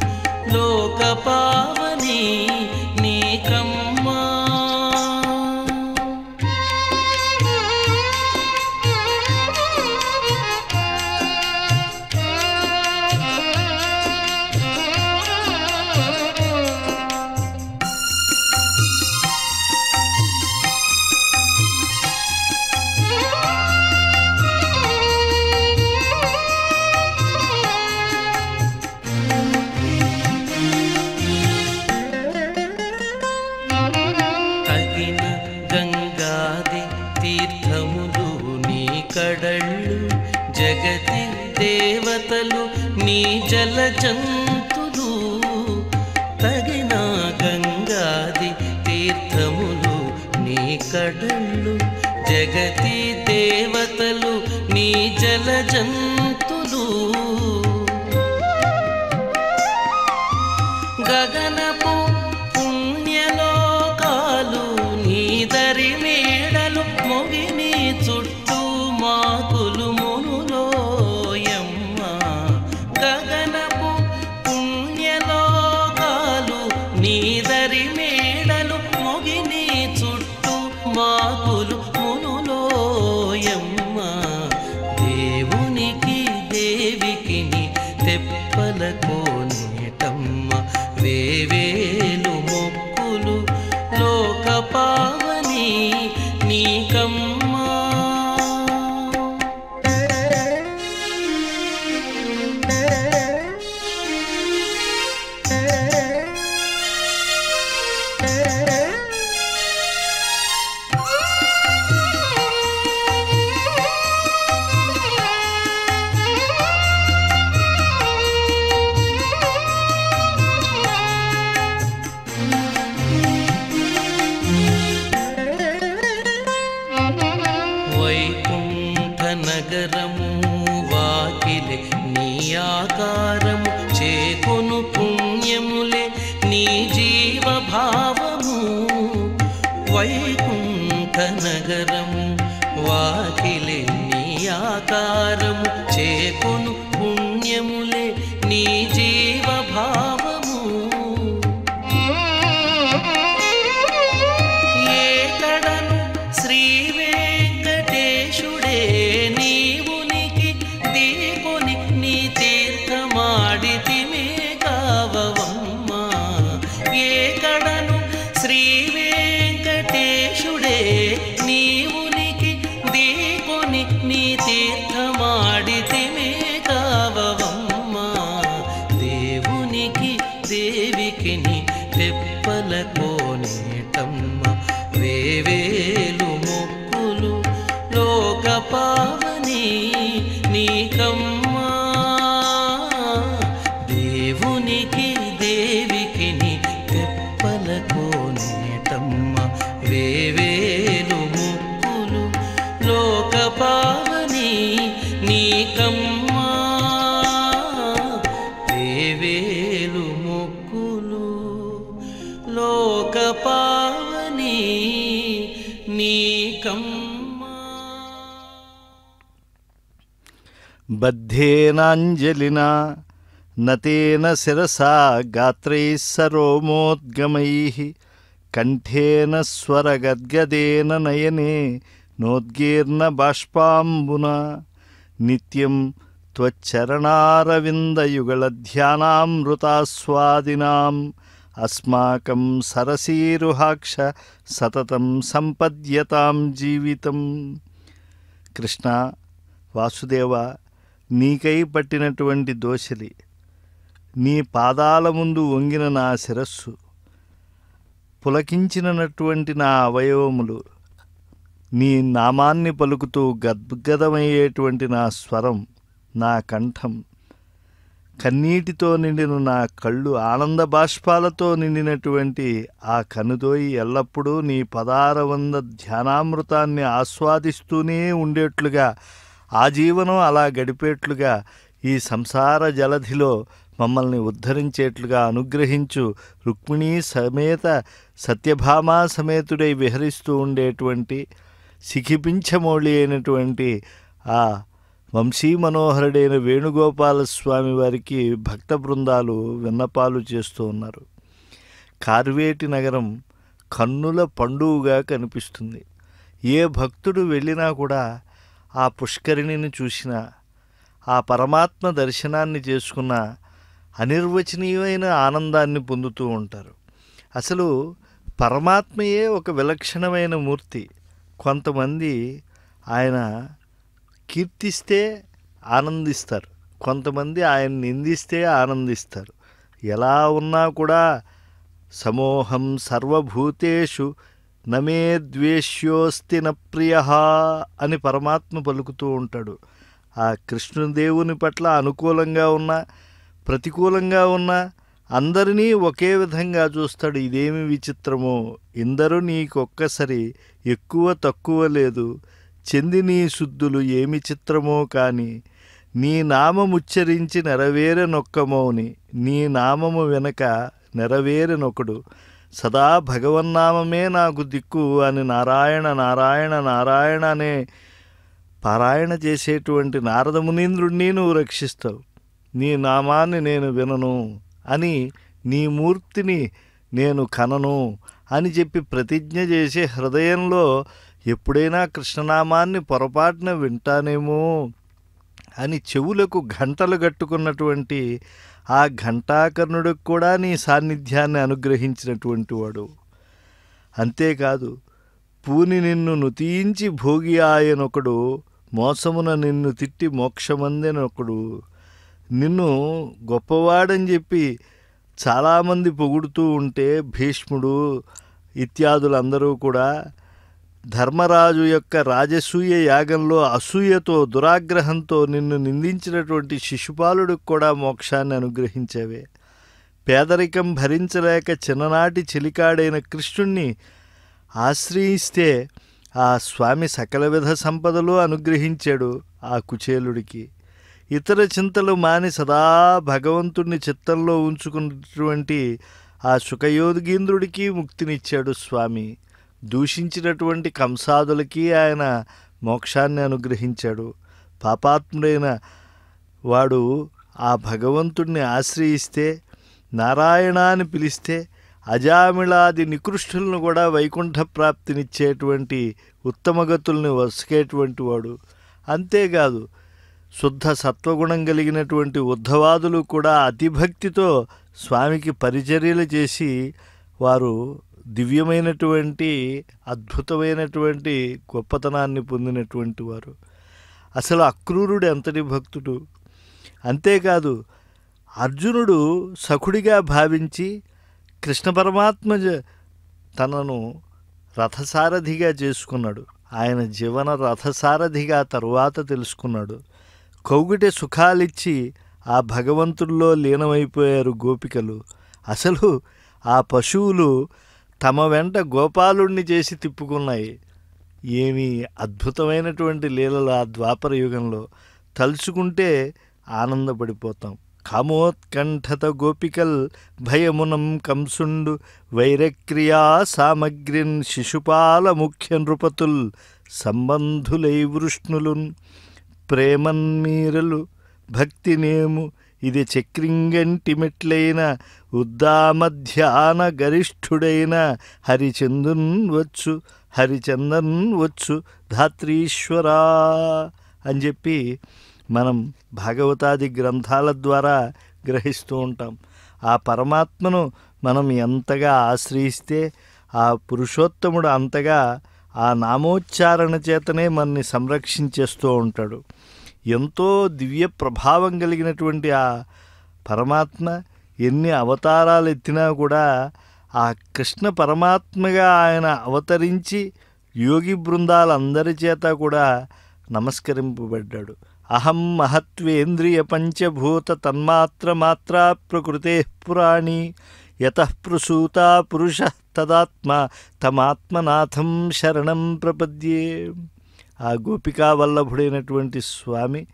లోక పావని నీకమ్మా కడళ్ళు జగతి దేవతలు నీ జల జంతులు తగిన గంగాది తీర్థములు నీ కడళ్ళు జగతి దేవతలు నీ జల జంతులు గగనపు పుణ్యలోకాలు నీ దరి మేడలు మొగిని చుట్టూ మాకులు మునులోయమ్మ గగనపు పుణ్యలోకాలు నీదరి మేడలు మొగిని చుట్టూ మాకులు మునులోయమ్మ దేవునికి దేవికిని తెప్పల కోనేటమ్మ వేవేలు మొక్కులు లోక పావని నీకమ్మా నగరము వాకిలే నీ ఆకారము చేకొను పుణ్యములే నీ జీవభావము వైకుంఠ నగరము వాకిలే నీ ఆకారము చేకొను పుణ్యములే నీ జీవభావము దేవికి నీ తెప్పల కోనేటమ్మ వేవేలు మొక్కులు లోక పావని నీకమ్మా దేవునికి దేవికి నీ తెప్పల కోనేటమ్మ వేవేలు మొక్కులు లోక పావని నీకమ్మా వేవేలు మొక్కులు లోక పావని నీకమ్మా. బద్ధేనాంజలినా నతేన శిరసా గాత్రైః సరోమోద్గమైః కంఠేన స్వరగద్గదేన నయనే నోద్గీర్ణ బాష్పాంబునా నిత్యం త్వచ్చరణారవిందయుగళధ్యానామృతాస్వాదినాం అస్మాకం సరసీరుహాక్ష సతతం సంపద్యతాం జీవితం. కృష్ణ వాసుదేవ, నీకై పట్టినటువంటి దోషలి, నీ పాదాల ముందు వంగిన నా శిరస్సు, పులకించినటువంటి నా అవయవములు, నీ నామాన్ని పలుకుతూ గద్గదమయ్యేటువంటి నా స్వరం, నా కంఠం, కన్నీటితో నిండిన నా కళ్ళు, ఆనంద బాష్పాలతో నిండినటువంటి ఆ కనుదోయి ఎల్లప్పుడూ నీ పదారవంద ధ్యానామృతాన్ని ఆస్వాదిస్తూనే ఉండేట్లుగా, ఆ జీవనం అలా గడిపేట్లుగా, ఈ సంసార జలధిలో మమ్మల్ని ఉద్ధరించేట్లుగా అనుగ్రహించు. రుక్మిణీ సమేత సత్యభామా సమేతుడై విహరిస్తూ ఉండేటువంటి శిఖిపించమౌళి అయినటువంటి ఆ వంశీ మనోహరుడైన వేణుగోపాలస్వామి వారికి భక్త బృందాలు విన్నపాలు చేస్తూ ఉన్నారు. కార్వేటి నగరం కన్నుల పండుగగా కనిపిస్తుంది. ఏ భక్తుడు వెళ్ళినా కూడా ఆ పుష్కరిణిని చూసినా, ఆ పరమాత్మ దర్శనాన్ని చేసుకున్న అనిర్వచనీయమైన ఆనందాన్ని పొందుతూ ఉంటారు. అసలు పరమాత్మయే ఒక విలక్షణమైన మూర్తి. కొంతమంది ఆయన కీర్తిస్తే ఆనందిస్తారు, కొంతమంది ఆయన నిందిస్తే ఆనందిస్తారు. ఎలా ఉన్నా కూడా సమోహం సర్వభూతేషు నమే ద్వేష్యోస్తి న ప్రియ అని పరమాత్మ పలుకుతూ ఉంటాడు. ఆ కృష్ణదేవుని పట్ల అనుకూలంగా ఉన్నా ప్రతికూలంగా ఉన్నా అందరినీ ఒకే విధంగా చూస్తాడు. ఇదేమి విచిత్రమో, ఇందరూ నీకొక్కసరి, ఎక్కువ తక్కువ లేదు, చెంది నీ శుద్ధులు ఏమి చిత్రమో కాని, నీ నామముచ్చరించి నెరవేరనొక్కమౌని, నీ నామము వెనక నెరవేరనొకడు, సదా భగవన్నామమే నాకు దిక్కు అని నారాయణ నారాయణ నారాయణ అనే పారాయణ చేసేటువంటి నారద మునీంద్రుడిని నువ్వు రక్షిస్తావు. నీ నామాన్ని నేను వినను అని, నీ మూర్తిని నేను కనను అని చెప్పి ప్రతిజ్ఞ చేసే హృదయంలో ఎప్పుడైనా కృష్ణనామాన్ని పొరపాటున వింటానేమో అని చెవులకు గంటలు కట్టుకున్నటువంటి ఆ ఘంటాకర్ణుడికి కూడా నీ సాన్నిధ్యాన్ని అనుగ్రహించినటువంటి వాడు. అంతేకాదు, పూని నిన్ను నుతియించి భోగి ఆయనొకడు, మోసమున నిన్ను తిట్టి మోక్షమందెనొకడు. నిన్ను గొప్పవాడని చెప్పి చాలామంది పొగుడుతూ ఉంటే భీష్ముడు ఇత్యాదులందరూ కూడా ధర్మరాజు యొక్క రాజసూయ యాగంలో అసూయతో దురాగ్రహంతో నిన్ను నిందించినటువంటి శిశుపాలుడికి కూడా మోక్షాన్ని అనుగ్రహించేవే. పేదరికం భరించలేక చిన్ననాటి చెలికాడైన కృష్ణుణ్ణి ఆశ్రయిస్తే ఆ స్వామి సకల విధ సంపదలు అనుగ్రహించాడు ఆ కుచేలుడికి. ఇతర చింతలు మాని సదా భగవంతుణ్ణి చిత్తంలో ఉంచుకున్నటువంటి ఆ శుకయోగీంద్రుడికి ముక్తినిచ్చాడు స్వామి. దూషించినటువంటి కంసాదులకి ఆయన మోక్షాన్ని అనుగ్రహించాడు. పాపాత్ముడైన వాడు ఆ భగవంతుణ్ణి ఆశ్రయిస్తే, నారాయణ అని పిలిస్తే అజామిళాది నికృష్టులను కూడా వైకుంఠ ప్రాప్తినిచ్చేటువంటి ఉత్తమగతుల్ని వసుకేటువంటి వాడు. అంతేకాదు, శుద్ధ సత్వగుణం కలిగినటువంటి ఉద్ధవాదులు కూడా అతిభక్తితో స్వామికి పరిచర్యలు చేసి వారు దివ్యమైనటువంటి అద్భుతమైనటువంటి గొప్పతనాన్ని పొందినటువంటి వారు. అసలు అక్రూరుడు ఎంతటి భక్తుడు! అంతేకాదు, అర్జునుడు సఖుడిగా భావించి కృష్ణ పరమాత్మ తనను రథసారథిగా చేసుకున్నాడు. ఆయన జీవన రథసారథిగా తరువాత తెలుసుకున్నాడు. కౌగిట సుఖాలిచ్చి ఆ భగవంతుల్లో లీనమైపోయారు గోపికలు. అసలు ఆ పశువులు తమ వెంట గోపాలుణ్ణి చేసి తిప్పుకున్నాయి. ఏమి అద్భుతమైనటువంటి లీలలు ఆ ద్వాపర యుగంలో. తలుచుకుంటే ఆనందపడిపోతాం. కామోత్కంఠత గోపికల్ భయమునం కంసుండు వైరక్రియా సామగ్రిన్ శిశుపాల ముఖ్య నృపతుల్ సంబంధులై వృష్ణులున్ ప్రేమన్మీరలు భక్తినేము ఇది చక్రింగంటి మెట్లైన ఉద్దామధ్యాన గరిష్ఠుడైన హరిచందన్ వచ్చు ధాత్రీశ్వరా అని చెప్పి మనం భాగవతాది గ్రంథాల ద్వారా గ్రహిస్తూ ఉంటాం. ఆ పరమాత్మను మనం ఎంతగా ఆశ్రయిస్తే ఆ పురుషోత్తముడు అంతగా ఆ నామోచ్చారణ చేతనే మనని సంరక్షించేస్తూ ఉంటాడు. ఎంతో దివ్య ప్రభావం కలిగినటువంటి ఆ పరమాత్మ ఎన్ని అవతారాలు ఎత్తినా కూడా ఆ కృష్ణ పరమాత్మగా ఆయన అవతరించి యోగి బృందాలందరి చేత కూడా నమస్కరింపబడ్డాడు. అహం మహత్వేంద్రియ పంచభూత తన్మాత్రమాత్రా ప్రకృతే పురాణి యతః ప్రసూతా పురుష తదాత్మ తమాత్మనాథం శరణం ప్రపద్యే. ఆ గోపికా వల్లభుడైనటువంటి స్వామి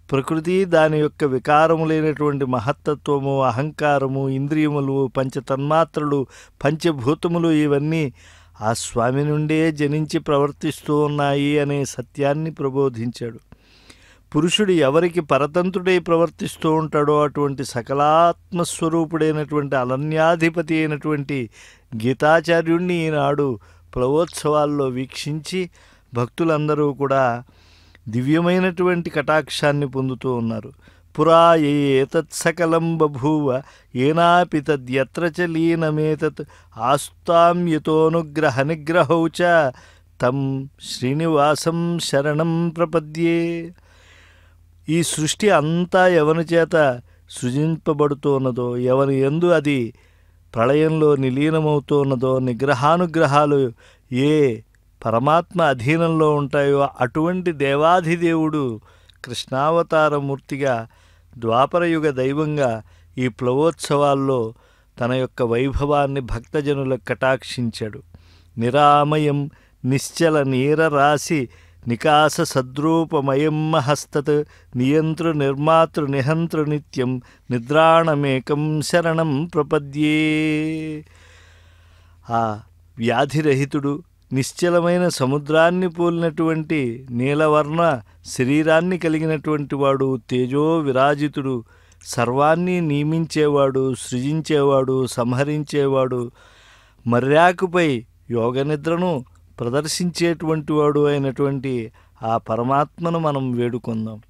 ప్రకృతి, దాని యొక్క వికారములైనటువంటి మహత్తత్వము, అహంకారము, ఇంద్రియములు, పంచతన్మాత్రలు, పంచభూతములు ఇవన్నీ ఆ స్వామి నుండే జనించి ప్రవర్తిస్తూ ఉన్నాయి అనే సత్యాన్ని ప్రబోధించాడు. పురుషుడు ఎవరికి పరతంత్రుడై ప్రవర్తిస్తూ ఉంటాడో అటువంటి సకలాత్మస్వరూపుడైనటువంటి అనన్యాధిపతి అయినటువంటి గీతాచార్యుణ్ణి ఈనాడు ప్లవోత్సవాల్లో వీక్షించి భక్తులందరూ కూడా దివ్యమైనటువంటి కటాక్షాన్ని పొందుతూ ఉన్నారు. పురా ఏతత్సకలం బభూవ ఏనాపి తద్యత్ర చ లీనమేతత్ ఆస్తాం యతోనుగ్రహ నిగ్రహౌ చ తం శ్రీనివాసం శరణం ప్రపద్యే. ఈ సృష్టి అంతా ఎవని చేత సృజింపబడుతున్నదో, ఎవని యందు అది ప్రళయంలో నిలీనమవుతున్నదో, నిగ్రహానుగ్రహాలు ఏ పరమాత్మ అధీనంలో ఉంటాయో అటువంటి దేవాధిదేవుడు కృష్ణావతారమూర్తిగా ద్వాపరయుగ దైవంగా ఈ ప్లవోత్సవాల్లో తన యొక్క వైభవాన్ని భక్తజనులకు కటాక్షించాడు. నిరామయం నిశ్చల నీరరాశి నికాస సద్రూపమయం మహస్తత్ నియంతృ నిర్మాతృ నిహంతృ నిత్యం నిద్రాణమేకం శరణం ప్రపద్యే. ఆ వ్యాధిరహితుడు, నిశ్చలమైన సముద్రాన్ని పోలినటువంటి నీలవర్ణ శరీరాన్ని కలిగినటువంటి వాడు, తేజో విరాజితుడు, సర్వాన్ని నియమించేవాడు, సృజించేవాడు, సంహరించేవాడు, మర్యాకుపై యోగనిద్రను ప్రదర్శించేటువంటి వాడు అయినటువంటి ఆ పరమాత్మను మనం వేడుకుందాం.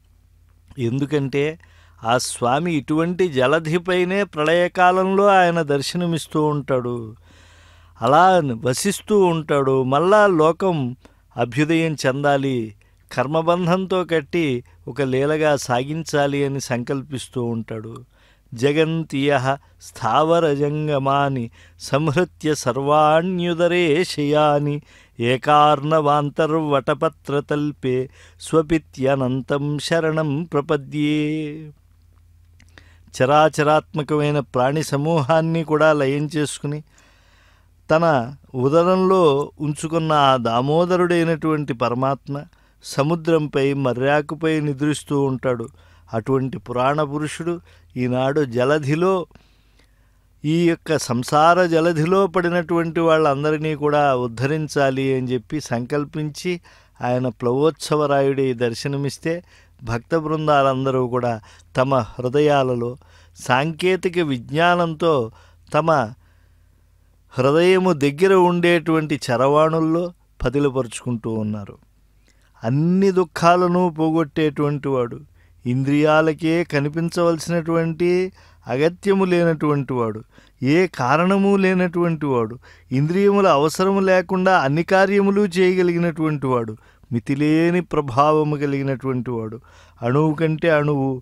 ఎందుకంటే ఆ స్వామి ఇటువంటి జలధిపైనే ప్రళయకాలంలో ఆయన దర్శనమిస్తూ ఉంటాడు, అలా వసిస్తూ ఉంటాడు. మళ్ళా లోకం అభ్యుదయం చెందాలి, కర్మబంధంతో కట్టి ఒక లీలగా సాగించాలి అని సంకల్పిస్తూ ఉంటాడు. జగంతియ స్థావరజంగమాని సంహృత్య సర్వాణ్యుదరే శయాని ఏకార్ణవాంతర్వటపత్రతల్పే స్వపిత్యనంతం శరణం ప్రపద్యే. చరాచరాత్మకమైన ప్రాణి సమూహాన్ని కూడా లయం చేసుకుని తన ఉదరంలో ఉంచుకున్న ఆ దామోదరుడైనటువంటి పరమాత్మ సముద్రంపై మర్యాకుపై నిద్రిస్తూ ఉంటాడు. అటువంటి పురాణ పురుషుడు ఈనాడు జలధిలో, ఈ యొక్క సంసార జలధిలో పడినటువంటి వాళ్ళందరినీ కూడా ఉద్ధరించాలి అని చెప్పి సంకల్పించి ఆయన ప్లవోత్సవరాయుడి దర్శనమిస్తే భక్త బృందాలందరూ కూడా తమ హృదయాలలో సాంకేతిక విజ్ఞానంతో తమ హృదయము దగ్గర ఉండేటువంటి చరవాణుల్లో పదిలపరుచుకుంటూ ఉన్నారు. అన్ని దుఃఖాలను పోగొట్టేటువంటి వాడు, ఇంద్రియాలకే కనిపించవలసినటువంటి అగత్యము లేనటువంటి వాడు, ఏ కారణము లేనటువంటి వాడు, ఇంద్రియముల అవసరము లేకుండా అన్ని కార్యములు చేయగలిగినటువంటి వాడు, మితిలేని ప్రభావము కలిగినటువంటి వాడు, అణువు కంటే అణువు,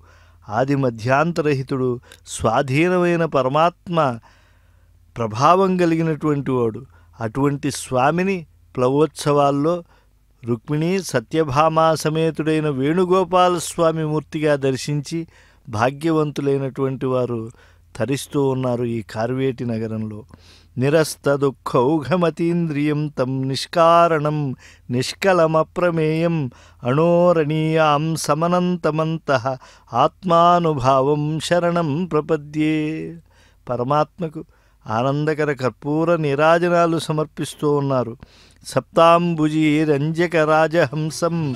ఆది మధ్యాంతరహితుడు, స్వాధీనమైన పరమాత్మ ప్రభావం కలిగినటువంటి వాడు. అటువంటి స్వామిని ప్లవోత్సవాల్లో రుక్మిణి సత్యభామ సమేతుడైన వేణుగోపాల స్వామి మూర్తిగా దర్శించి భాగ్యవంతులైనటువంటి వారు తరిస్తూ ఉన్నారు ఈ కార్వేటి నగరంలో. నిరస్త దుఃఖౌఘమతీంద్రియం తం నిష్కారణం నిష్కలమప్రమేయం అణోరణీయాం సమనంతమంతః ఆత్మానుభావం శరణం ప్రపద్యే. పరమాత్మకు ఆనందకర కర్పూర నీరాజనాలు సమర్పిస్తూ ఉన్నారు. సప్తాంబుజీ రంజక రాజహంసం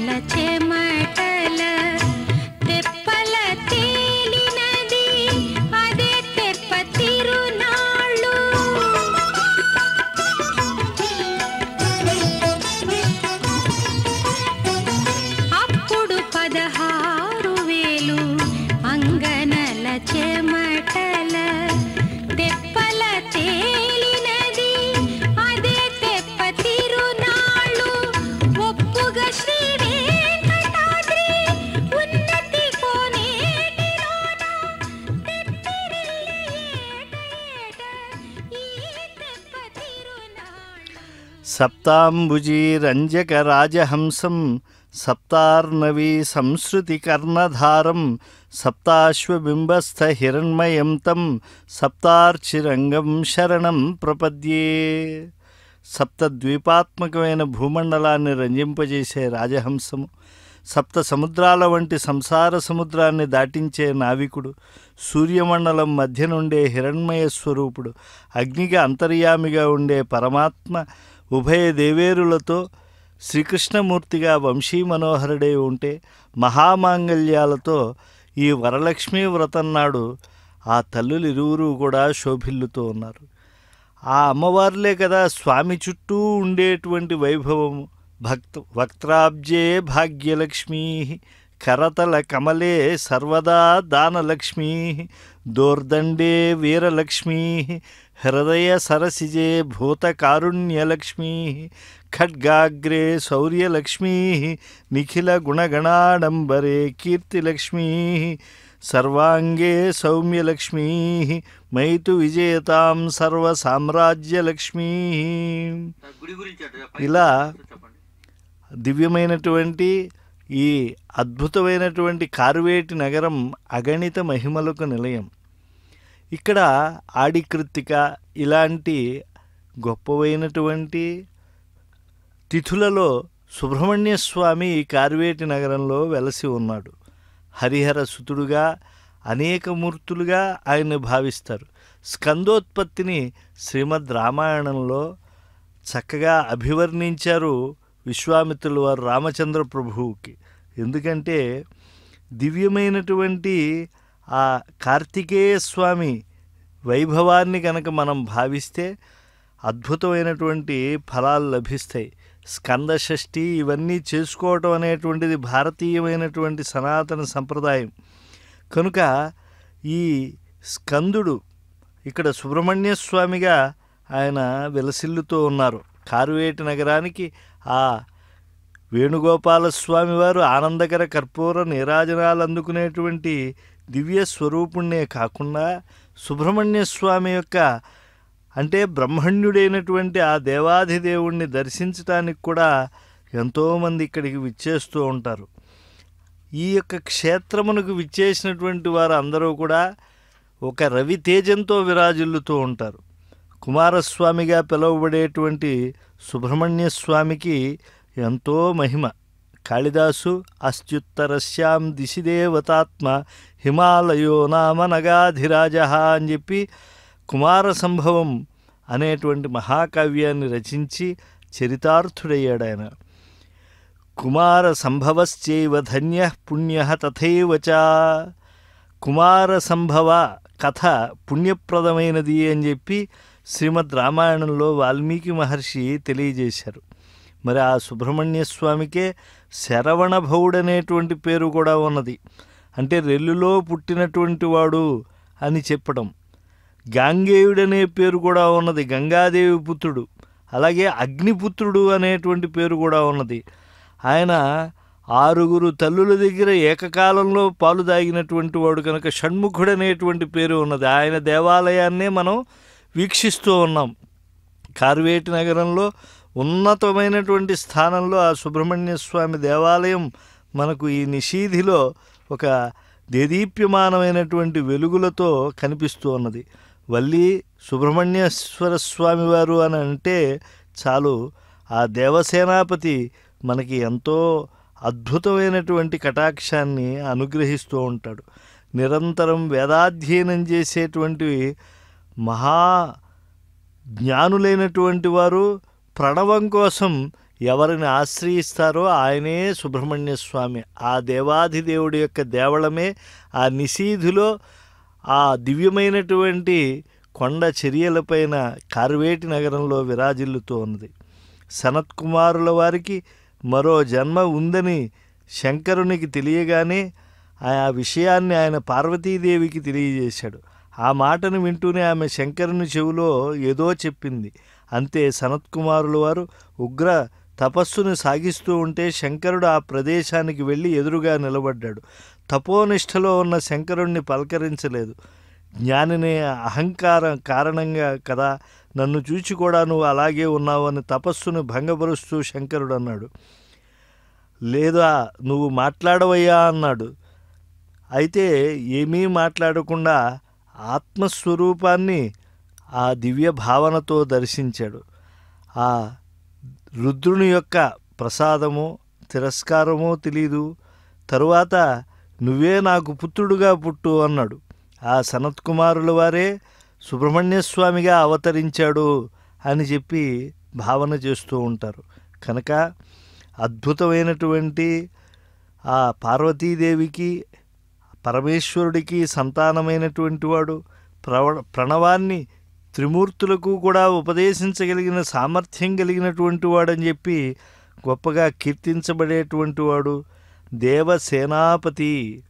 అంగనల చెమటల తెప్పల తేలినది అదే తెప్ప తిరునాళ్ళు. అప్పుడు 16,000 అంగనల చెమటల తెప్పల తేలినది అదే తెప్ప తిరునాళ్ళు. ఒప్పుగా శ్రీ వెంకటాద్రి ఉన్నతి కోనేటిలోన తెప్పిరిల్లి ఏట ఈ తెప్ప తిరునాళ్ళు. సప్తాంబుజీ రంజక రాజహంసం సప్తార్ణవీ సంశ్రుతి కర్ణధారం సప్తాశ్వబింబస్థ హిరణ్మయం తం సప్తార్చిరంగం శరణం ప్రపద్యే. సప్తద్వీపాత్మకమైన భూమండలాన్ని రంజింపజేసే రాజహంసము, సప్త సముద్రాల వంటి సంసార సముద్రాన్ని దాటించే నావికుడు, సూర్యమండలం మధ్య నుండే హిరణ్మయ స్వరూపుడు, అగ్నికి అంతర్యామిగా ఉండే పరమాత్మ, ఉభయ దేవేరులతో శ్రీకృష్ణమూర్తిగా వంశీ మనోహరుడే ఉంటే మహామాంగళ్యాలతో ఈ వరలక్ష్మీ వ్రతం నాడు ఆ తల్లులిరువురు కూడా శోభిల్లుతూ ఉన్నారు. ఆ అమ్మవార్లే కదా స్వామి చుట్టూ ఉండేటువంటి వైభవము. వక్త్రాబ్జే భాగ్యలక్ష్మీ కరతల కమలే సర్వదా దానలక్ష్మీ దోర్దండే వీరలక్ష్మీ హృదయ సరసిజే భూతకారుణ్యలక్ష్మీ ఖడ్గాగ్రే శౌర్యలక్ష్మీ నిఖిల గుణగణాడంబరే కీర్తిలక్ష్మీ సర్వాంగే సౌమ్యలక్ష్మీ మైతు విజేతాం సర్వసామ్రాజ్యలక్ష్మీ. ఇలా దివ్యమైనటువంటి ఈ అద్భుతమైనటువంటి కార్వేటి నగరం అగణిత మహిమలకు నిలయం. ఇక్కడ ఆడికృత్తిక ఇలాంటి గొప్పవైనటువంటి తిథులలో సుబ్రహ్మణ్య స్వామి ఈ కార్వేటి నగరంలో వెలసి ఉన్నాడు. హరిహర సుతుడుగా అనేక మూర్తులుగా ఆయన్ని భావిస్తారు. స్కందోత్పత్తిని శ్రీమద్ రామాయణంలో చక్కగా అభివర్ణించారు విశ్వామిత్రుల వారు రామచంద్ర ప్రభువుకి. ఎందుకంటే దివ్యమైనటువంటి ఆ కార్తికేయ స్వామి వైభవాన్ని కనుక మనం భావిస్తే అద్భుతమైనటువంటి ఫలాలు లభిస్తాయి. స్కంద షష్ఠి ఇవన్నీ చేసుకోవటం అనేటువంటిది భారతీయమైనటువంటి సనాతన సంప్రదాయం. కనుక ఈ స్కందుడు ఇక్కడ సుబ్రహ్మణ్య స్వామిగా ఆయన విలసిల్లుతూ ఉన్నారు. కార్వేటి నగరానికి ఆ వేణుగోపాలస్వామి వారు ఆనందకర కర్పూర నీరాజనాలు అందుకునేటువంటి దివ్య స్వరూపుణ్ణే కాకుండా సుబ్రహ్మణ్య స్వామి యొక్క అంటే బ్రహ్మణ్యుడైనటువంటి ఆ దేవాధిదేవుణ్ణి దర్శించడానికి కూడా ఎంతోమంది ఇక్కడికి విచ్చేస్తూ ఉంటారు. ఈ యొక్క క్షేత్రమునకు విచ్చేసినటువంటి వారు అందరూ కూడా ఒక రవితేజంతో విరాజిల్లుతూ ఉంటారు. కుమారస్వామిగా పిలువబడేటువంటి సుబ్రహ్మణ్య స్వామికి ఎంతో మహిమ. కాళిదాసు అస్త్యుత్తరస్యాం దిశి దేవతాత్మ హిమాలయో నామ నగాధిరాజ అని చెప్పి కుమార సంభవం అనేటువంటి మహాకావ్యాన్ని రచించి చరితార్థుడయ్యాడు ఆయన. కుమార సంభవశ్చైవ ధన్య పుణ్య తథైవ చ. కుమార సంభవ కథ పుణ్యప్రదమైనది అని చెప్పి శ్రీమద్ రామాయణంలో వాల్మీకి మహర్షి తెలియజేశారు. మరి ఆ సుబ్రహ్మణ్య స్వామికే శరవణభవుడనేటువంటి పేరు కూడా ఉన్నది. అంటే రెల్లులో పుట్టినటువంటి వాడు అని చెప్పడం. గాంగేయుడనే పేరు కూడా ఉన్నది, గంగాదేవి పుత్రుడు. అలాగే అగ్నిపుత్రుడు అనేటువంటి పేరు కూడా ఉన్నది. ఆయన 6 తల్లుల దగ్గర ఏకకాలంలో పాలు తాగినటువంటి వాడు కనుక షణ్ముఖుడు అనేటువంటి పేరు ఉన్నది. ఆయన దేవాలయాన్నే మనం వీక్షిస్తూ ఉన్నాం. కార్వేటి నగరంలో ఉన్నతమైనటువంటి స్థానంలో ఆ సుబ్రహ్మణ్య స్వామి దేవాలయం మనకు ఈ నిషీధిలో ఒక దేదీప్యమానమైనటువంటి వెలుగులతో కనిపిస్తూ ఉన్నది. వల్లి సుబ్రహ్మణ్యేశ్వర స్వామి వారు అని అంటే చాలు, ఆ దేవసేనాపతి మనకి ఎంతో అద్భుతమైనటువంటి కటాక్షాన్ని అనుగ్రహిస్తూ ఉంటాడు. నిరంతరం వేదాధ్యయనం చేసేటువంటి మహా జ్ఞానులైనటువంటి వారు ప్రణవం కోసం ఎవరిని ఆశ్రయిస్తారో ఆయనే సుబ్రహ్మణ్య స్వామి. ఆ దేవాధిదేవుడి యొక్క దేవళమే ఆ నిశీధిలో ఆ దివ్యమైనటువంటి కొండ చర్యలపైన కార్వేటి నగరంలో విరాజిల్లుతూ ఉన్నది. సనత్కుమారుల వారికి మరో జన్మ ఉందని శంకరునికి తెలియగానే ఆ విషయాన్ని ఆయన పార్వతీదేవికి తెలియజేశాడు. ఆ మాటను వింటూనే ఆమె శంకరుని చెవిలో ఏదో చెప్పింది. అంతే సనత్కుమారుల వారు ఉగ్ర తపస్సును సాగిస్తూ ఉంటే శంకరుడు ఆ ప్రదేశానికి వెళ్ళి ఎదురుగా నిలబడ్డాడు. తపోనిష్టలో ఉన్న శంకరుణ్ణి పలకరించలేదు. జ్ఞానినే అహంకారం కారణంగా కదా నన్ను చూచి కూడా నువ్వు అలాగే ఉన్నావు అని తపస్సును భంగపరుస్తూ శంకరుడు అన్నాడు. లేదా నువ్వు మాట్లాడవయ్యా అన్నాడు. అయితే ఏమీ మాట్లాడకుండా ఆత్మస్వరూపాన్ని ఆ దివ్య భావనతో దర్శించాడు. ఆ రుద్రుని యొక్క ప్రసాదమో తిరస్కారమో తెలీదు. తరువాత నువ్వే నాకు పుత్రుడుగా పుట్టు అన్నాడు. ఆ సనత్కుమారుల వారే సుబ్రహ్మణ్యస్వామిగా అవతరించాడు అని చెప్పి భావన చేస్తూ ఉంటారు. కనుక అద్భుతమైనటువంటి ఆ పార్వతీదేవికి పరమేశ్వరుడికి సంతానమైనటువంటి వాడు, ప్రణవాన్ని త్రిమూర్తులకు కూడా ఉపదేశించగలిగిన సామర్థ్యం కలిగినటువంటి వాడని చెప్పి గొప్పగా కీర్తించబడేటువంటి వాడు. దేవసేనాపతి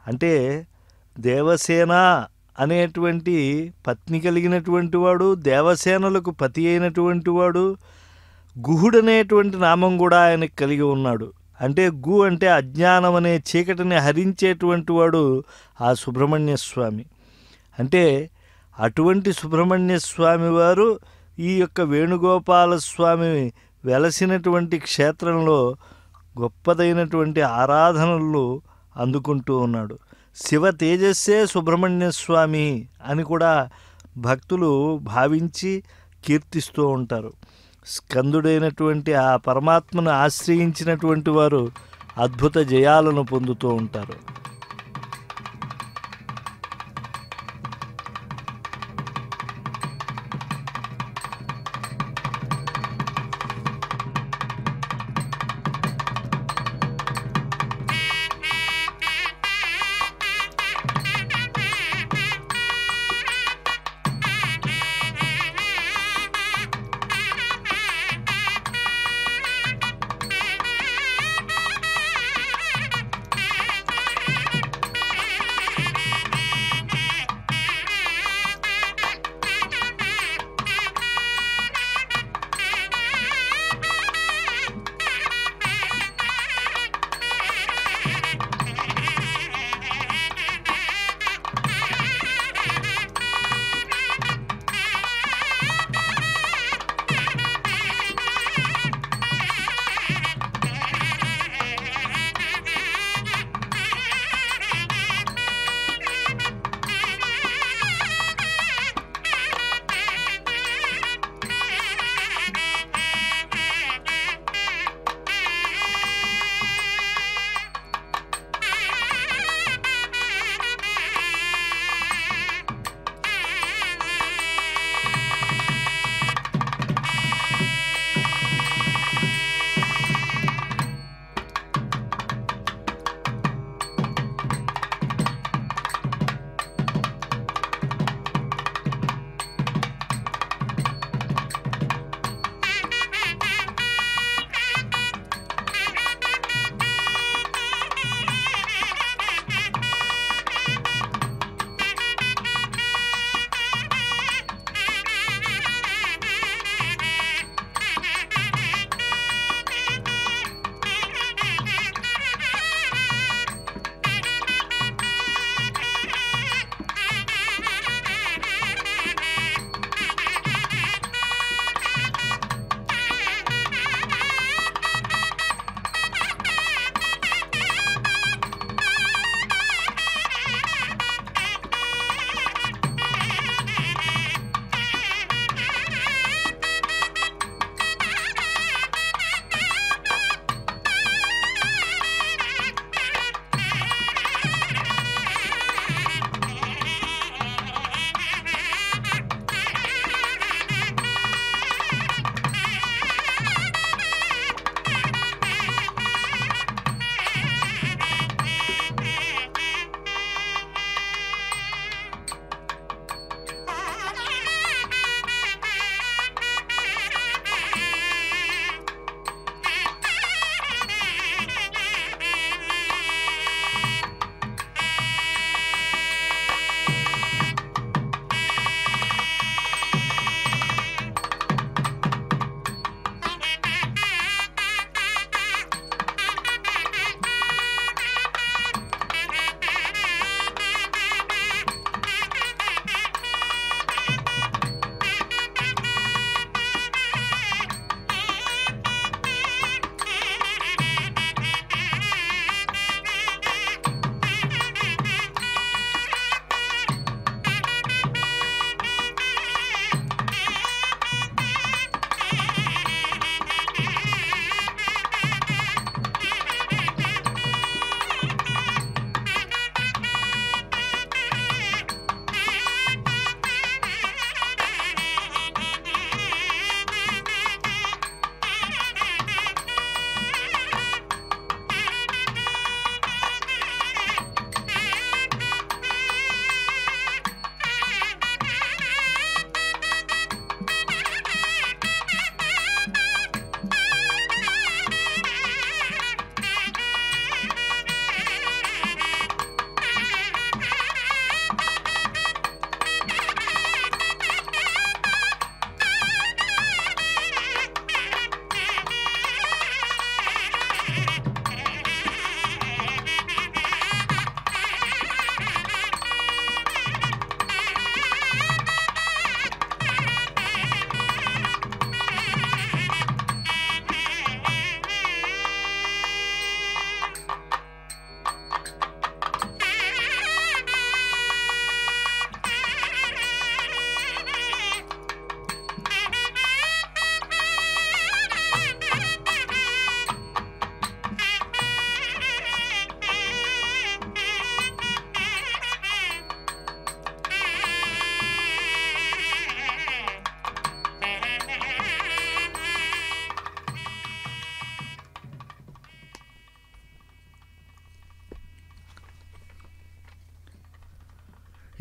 అంటే దేవసేన అనేటువంటి పత్ని కలిగినటువంటి వాడు, దేవసేనలకు పతి అయినటువంటి వాడు. గుహుడనేటువంటి నామం కూడా ఆయనకు కలిగి ఉన్నాడు. అంటే గు అంటే అజ్ఞానం అనే చీకటిని హరించేటువంటి వాడు ఆ సుబ్రహ్మణ్య స్వామి. అంటే అటువంటి సుబ్రహ్మణ్య స్వామి వారు ఈ యొక్క వేణుగోపాల స్వామి వెలసినటువంటి క్షేత్రంలో గొప్పదైనటువంటి ఆరాధనలు అందుకుంటూ ఉన్నాడు. శివ తేజస్సే సుబ్రహ్మణ్య స్వామి అని కూడా భక్తులు భావించి కీర్తిస్తూ ఉంటారు. స్కందుడైనటువంటి ఆ పరమాత్మను ఆశ్రయించినటువంటి వారు అద్భుత జయాలను పొందుతూ ఉంటారు.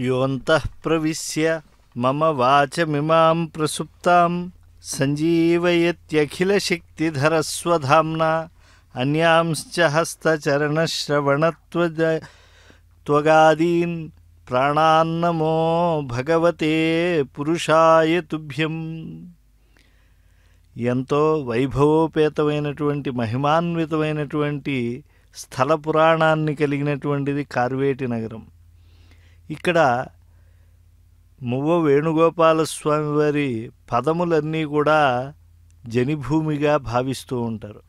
యోऽन्तः ప్రవిశ్య మమ వాచమిమాం ప్రసుప్తాం సంజీవయత్యఖిలశక్తిధరస్వధామ్నా అన్యాంశ్చ హస్తచరణశ్రవణత్వగాదీన్ ప్రాణాన్నమో భగవతే పురుషాయ తుభ్యం. ఎంతో వైభవోపేతమైనటువంటి మహిమాన్వితమైనటువంటి స్థల పురాణాన్ని కలిగినటువంటిది కార్వేటి నగరం. ఇక్కడ మువ్వ వేణుగోపాలస్వామి వారి పదములన్నీ కూడా జనిభూమిగా భావిస్తూ ఉంటారు.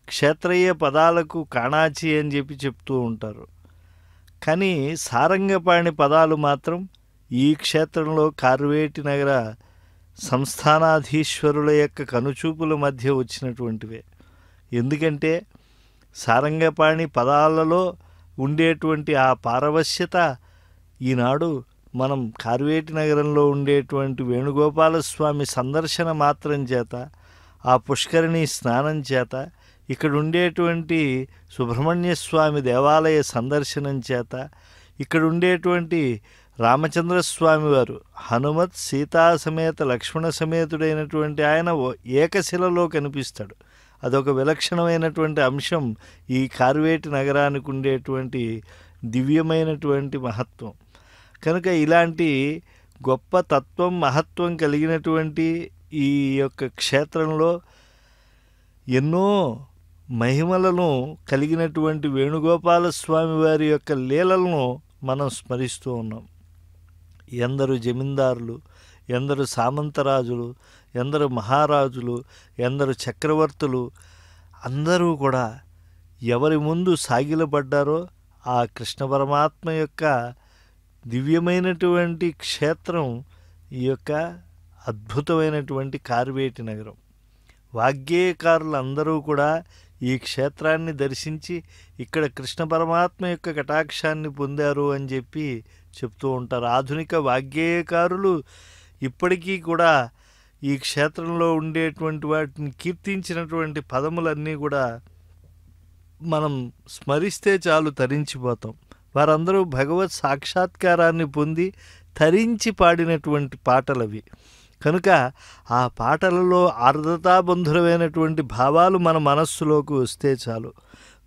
క్షేత్రయ్య పదాలకు కాణాచి అని చెప్పి చెప్తూ ఉంటారు. కానీ సారంగపాణి పదాలు మాత్రం ఈ క్షేత్రంలో కార్వేటి నగర సంస్థానాధీశ్వరుల యొక్క కనుచూపుల మధ్య వచ్చినటువంటివే. ఎందుకంటే సారంగపాణి పదాలలో ఉండేటువంటి ఆ పారవశ్యత ఈనాడు మనం కార్వేటి నగరంలో ఉండేటువంటి వేణుగోపాలస్వామి సందర్శన మాత్రం చేత, ఆ పుష్కరిణి స్నానం చేత, ఇక్కడ ఉండేటువంటి సుబ్రహ్మణ్య స్వామి దేవాలయ సందర్శనం చేత, ఇక్కడ ఉండేటువంటి రామచంద్రస్వామి వారు హనుమత్ సీతా సమేత లక్ష్మణ సమేతుడైనటువంటి ఆయన ఏకశిలలో కనిపిస్తాడు. అదొక విలక్షణమైనటువంటి అంశం ఈ కార్వేటి నగరానికి ఉండేటువంటి దివ్యమైనటువంటి మహత్వం. కనుక ఇలాంటి గొప్ప తత్వం మహత్వం కలిగినటువంటి ఈ యొక్క క్షేత్రంలో ఎన్నో మహిమలను కలిగినటువంటి వేణుగోపాలస్వామి వారి యొక్క లీలలను మనం స్మరిస్తూ ఉన్నాం. ఎందరు జమీందారులు, ఎందరు సామంతరాజులు, ఎందరు మహారాజులు, ఎందరు చక్రవర్తులు అందరూ కూడా ఎవరి ముందు సాగిలపడ్డారో ఆ కృష్ణ పరమాత్మ యొక్క దివ్యమైనటువంటి క్షేత్రం ఈ యొక్క అద్భుతమైనటువంటి కార్వేటి నగరం. వాగ్గేయకారులు అందరూ కూడా ఈ క్షేత్రాన్ని దర్శించి ఇక్కడ కృష్ణ పరమాత్మ యొక్క కటాక్షాన్ని పొందారు అని చెప్పి చెప్తూ ఉంటారు. ఆధునిక వాగ్గేయకారులు ఇప్పటికీ కూడా ఈ క్షేత్రంలో ఉండేటువంటి వాటిని కీర్తించినటువంటి పదములన్నీ కూడా మనం స్మరిస్తే చాలు తరించిపోతాం. వారందరూ భగవత్ సాక్షాత్కారాన్ని పొంది తరించి పాడినటువంటి పాటలవి. కనుక ఆ పాటలలో ఆర్ద్రతాబంధురమైనటువంటి భావాలు మన మనస్సులోకి వస్తే చాలు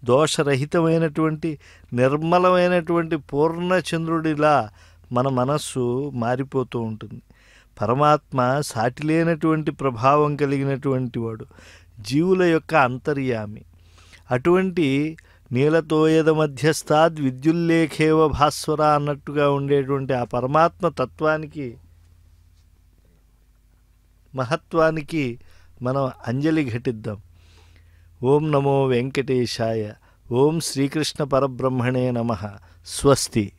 దోషరహితమైనటువంటి నిర్మలమైనటువంటి పూర్ణచంద్రుడిలా మన మనస్సు మారిపోతూ ఉంటుంది. పరమాత్మ సాటిలేనటువంటి ప్రభావం కలిగినటువంటి వాడు, జీవుల యొక్క అంతర్యామి. అటువంటి నీలతోయద మధ్యస్థాద్ విద్యుల్లేఖేవ భాస్వర అన్నట్టుగా ఉండేటువంటి ఆ పరమాత్మ తత్వానికి మహత్వానికి మనం అంజలి ఘటిద్దాం. ఓం నమో వెంకటేశాయ. ఓం శ్రీకృష్ణ పరబ్రహ్మణే నమః. స్వస్తి.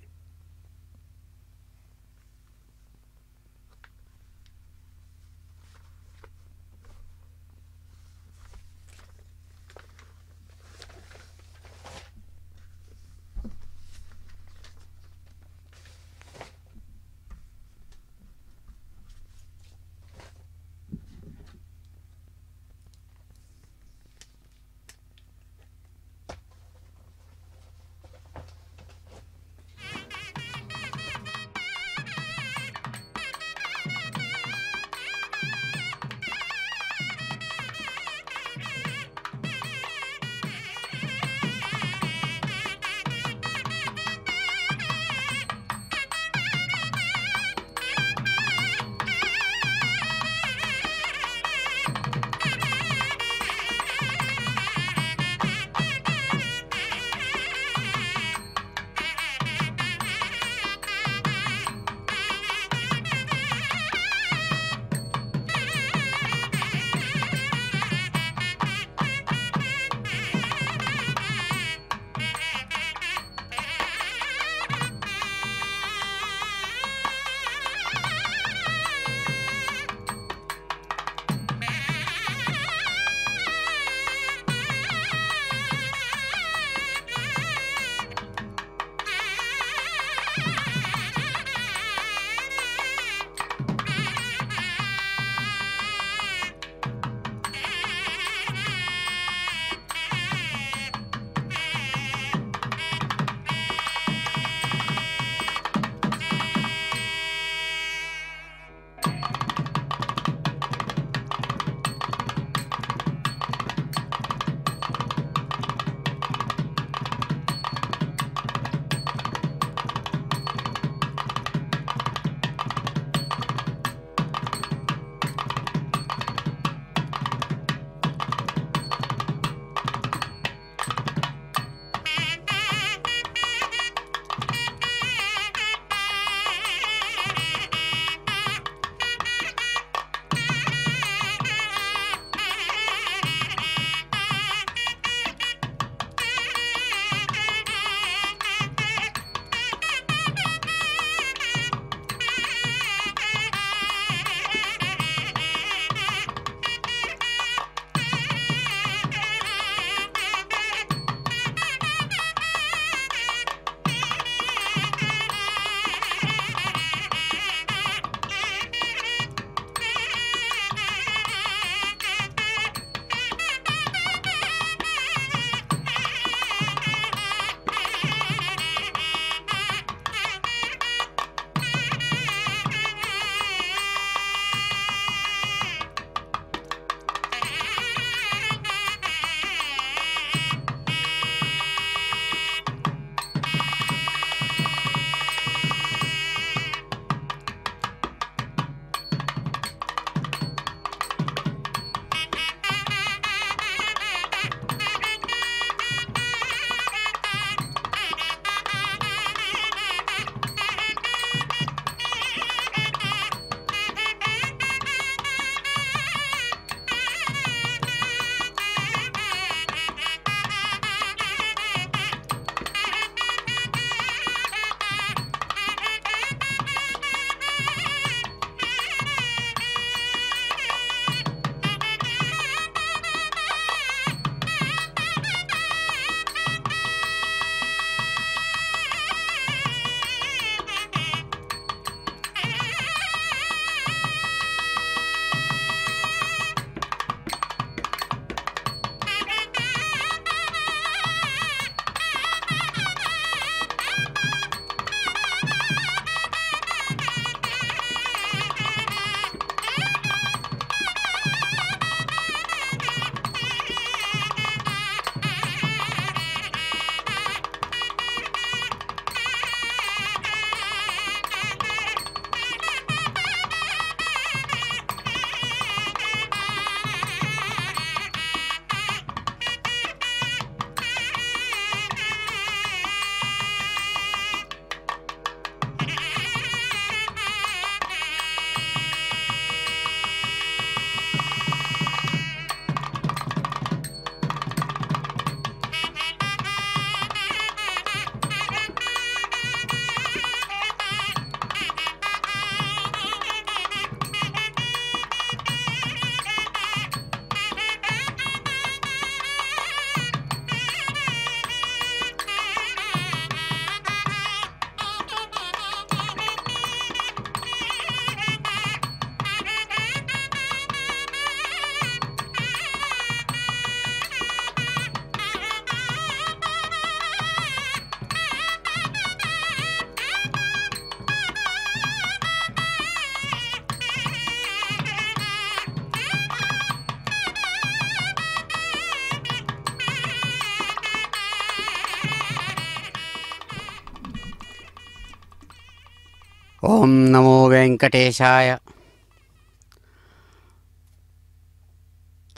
ఓం నమో వెంకటేశాయ.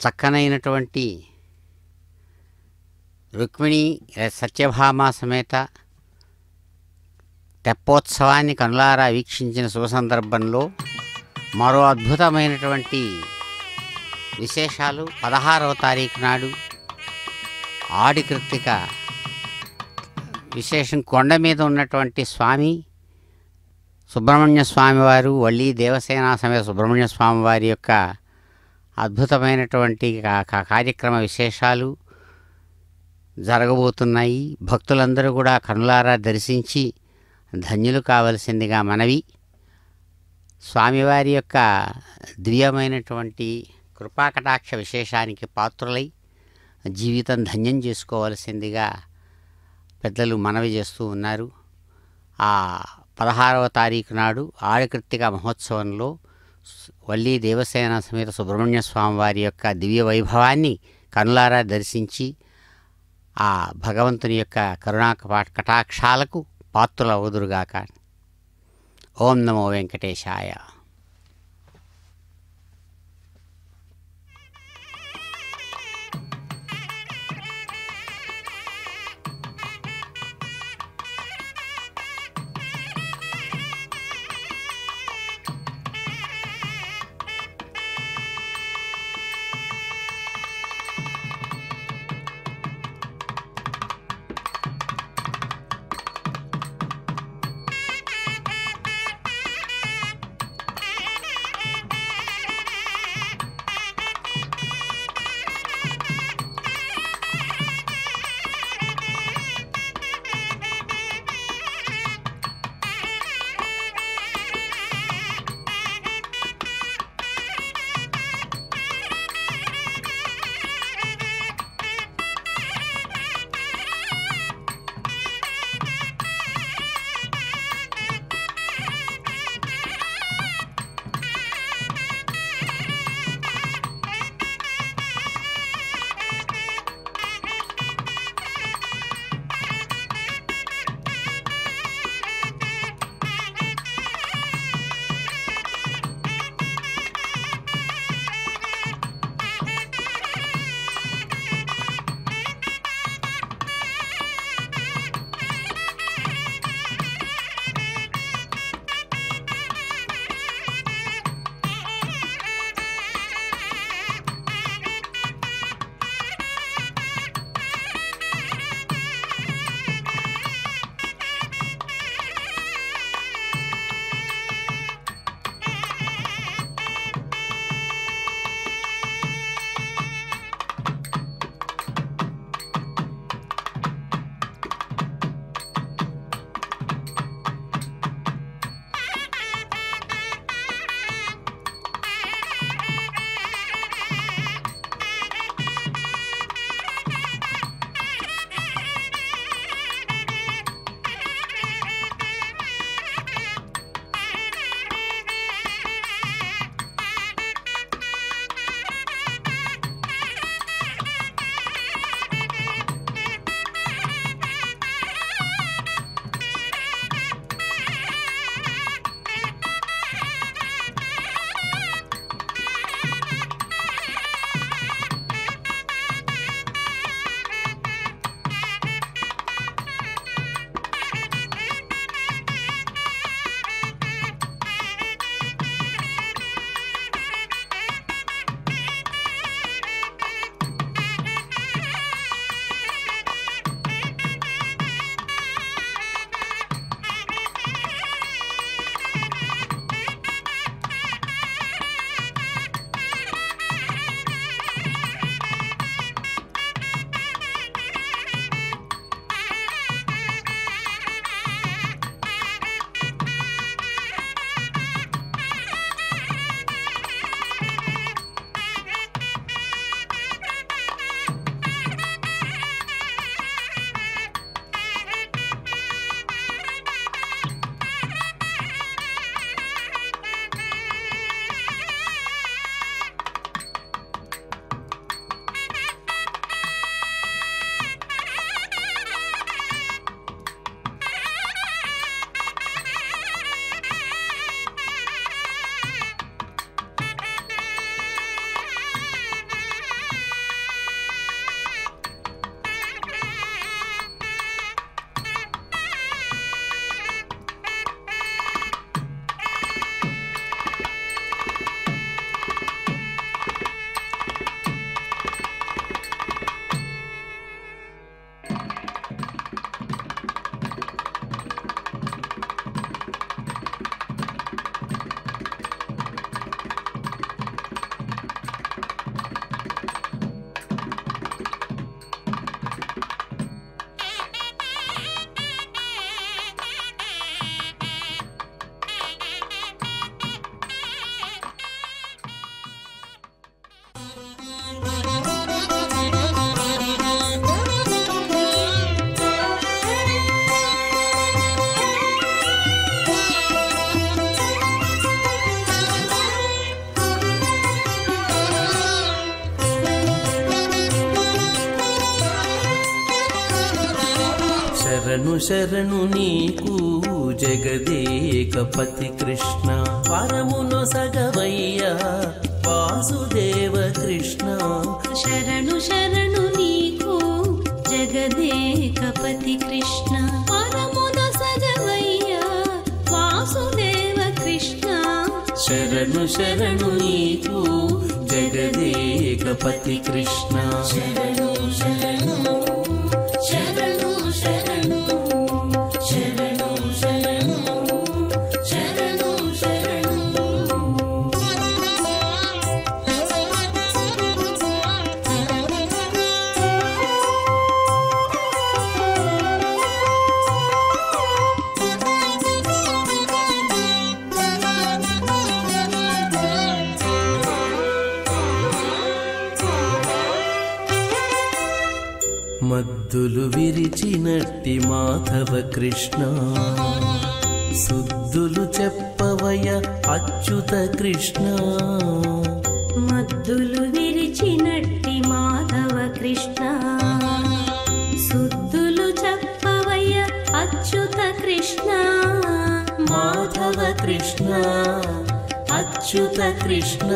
చక్కనైనటువంటి రుక్మిణి సత్యభామ సమేత తెప్పోత్సవాన్ని కనులారా వీక్షించిన శుభ సందర్భంలో మరో అద్భుతమైనటువంటి విశేషాలు 16వ తారీఖు నాడు ఆడి కృత్తిక విశేషం. కొండ మీద ఉన్నటువంటి స్వామి సుబ్రహ్మణ్య స్వామివారు, వల్లి దేవసేన సమేత సుబ్రహ్మణ్య స్వామివారి యొక్క అద్భుతమైనటువంటి కార్యక్రమ విశేషాలు జరగబోతున్నాయి. భక్తులందరూ కూడా కనులారా దర్శించి ధన్యులు కావలసిందిగా మనవి. స్వామివారి యొక్క దివ్యమైనటువంటి కృపాకటాక్ష విశేషానికి పాత్రులై జీవితం ధన్యం చేసుకోవలసిందిగా పెద్దలు మనవి చేస్తూ ఉన్నారు. ఆ 16వ తారీఖు నాడు ఆడికృత్తిక మహోత్సవంలో వల్లి దేవసేన సమేత సుబ్రహ్మణ్య స్వామి వారి యొక్క దివ్య వైభవాన్ని కనులారా దర్శించి ఆ భగవంతుని యొక్క కరుణా కటాక్షాలకు పాత్రులవుదురుగాక. ఓం నమో వెంకటేశాయ. శరణు శరణు నీకు జగదేకపతి కృష్ణ వరమును సగవయ్యా వాసుదేవ కృష్ణ శరణు శరణు నీకు జగదేకపతి కృష్ణ వరమున సగవయ్యా వాసుదేవ కృష్ణ శరణు శరణు నీకు జగదేకపతి కృష్ణ శరణు శరణు శరణు శరణు శరణు శరణు శరణు శరణు మద్దులు విరిచినట్టి మాధవ కృష్ణ సుద్దులు చెప్పవయ అచ్యుత కృష్ణ మద్దులు విరిచినట్టి మాధవ కృష్ణ సుద్దులు చెప్పవయ్య అచ్యుత కృష్ణ మాధవ కృష్ణ అచ్యుత కృష్ణ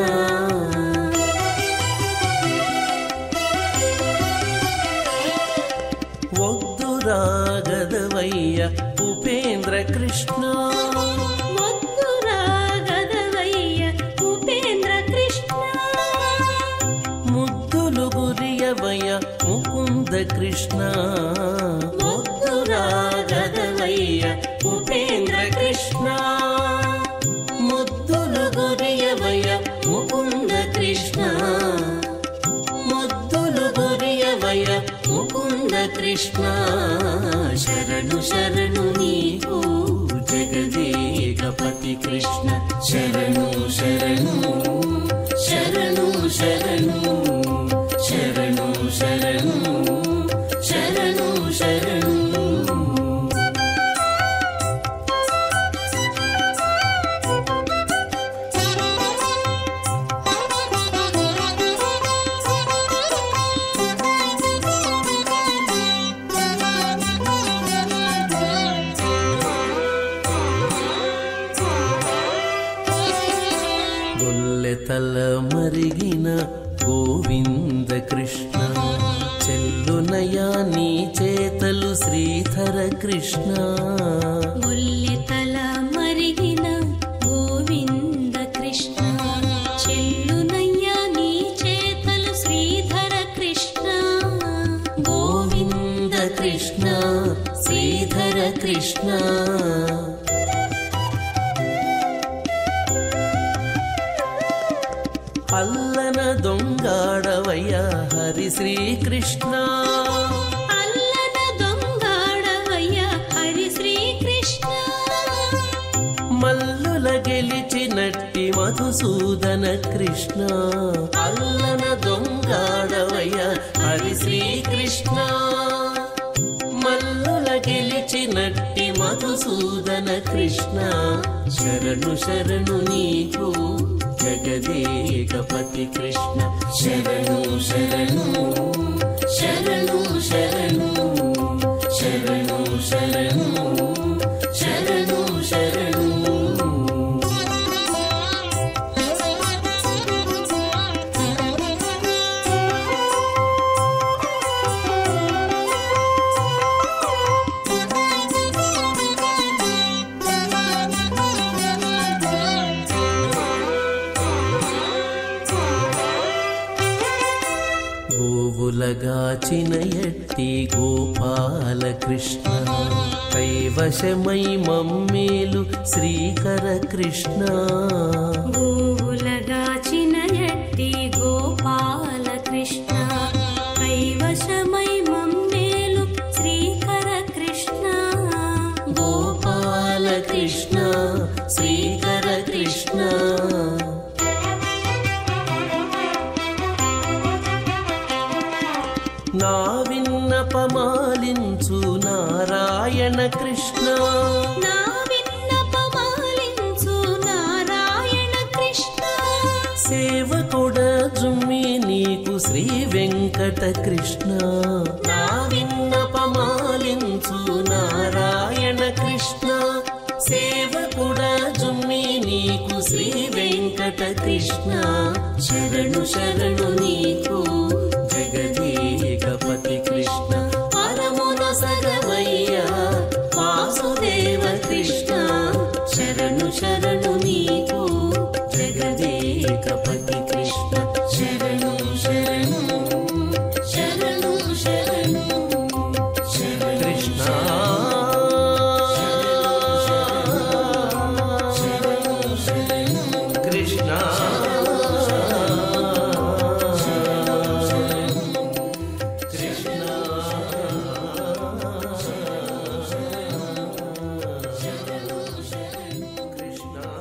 రాగదవయ్య ఉపేంద్ర కృష్ణ రాగదవయ్య ఉపేంద్ర కృష్ణ ముద్దులు గురియవయ్య ముకుంద కృష్ణ రాగదవయ్య ఉపేంద్ర కృష్ణ ముద్దులు గురియవయ్య ముకుంద కృష్ణ ముద్దులు గురియవయ్య ముకుంద కృష్ణ శరణు శరణు నీకు జగదేకపతి కృష్ణ శరణు శరణు శరణు శరణు శరణు శరణు శరణు శరణు తల మరిగిన గోవింద కృష్ణ చెల్లునయా నీ చేతలు శ్రీధర కృష్ణ తల మరిగిన గోవింద కృష్ణ చెల్లునయ్యా నీ చేతలు శ్రీధర కృష్ణ గోవింద కృష్ణ శ్రీధర కృష్ణ అల్లన దొంగాడవయ్య హరి శ్రీకృష్ణ అల్లన దొంగాడవయ్య హరి శ్రీకృష్ణ మల్లుల గెలిచినట్టి మధుసూదన కృష్ణ అల్లన దొంగాడవయ్య హరి శ్రీకృష్ణ మల్లుల గెలిచినట్టి మధుసూదన కృష్ణ శరణు శరణు నీకు జగదేకపతి కృష్ణ శరణు శరణు శరణు శరణు శరణు శరణు శరణు శరణు గోవులగాచిన ఎట్టి గోపాల కృష్ణ కైవశమై మమ్మేలు శ్రీకర కృష్ణ గోవులగాచిన ఎట్టి గోపాల కృష్ణ కైవశమై మమ్మేలు శ్రీకర కృష్ణ గోపాల కృష్ణ శ్రీకర కృష్ణ నా విన్నపమాలించు నారాయణ కృష్ణ నా విన్నపమాలించు నారాయణ కృష్ణ సేవకుడ జుమ్మి నీకు శ్రీ వెంకట కృష్ణ నా విన్నపమాలించు నారాయణ శ్రీ వెంకట కృష్ణ శరణు శరణు నీకు జగదీకపతి కృష్ణ పరమున సగవయ్యా వాసుదేవ కృష్ణ శరణు శరణు నీకు జగదీకపతి కృష్ణ శరణు శరణు శరణు శరణు కృష్ణ కృష్ణ కృష్ణ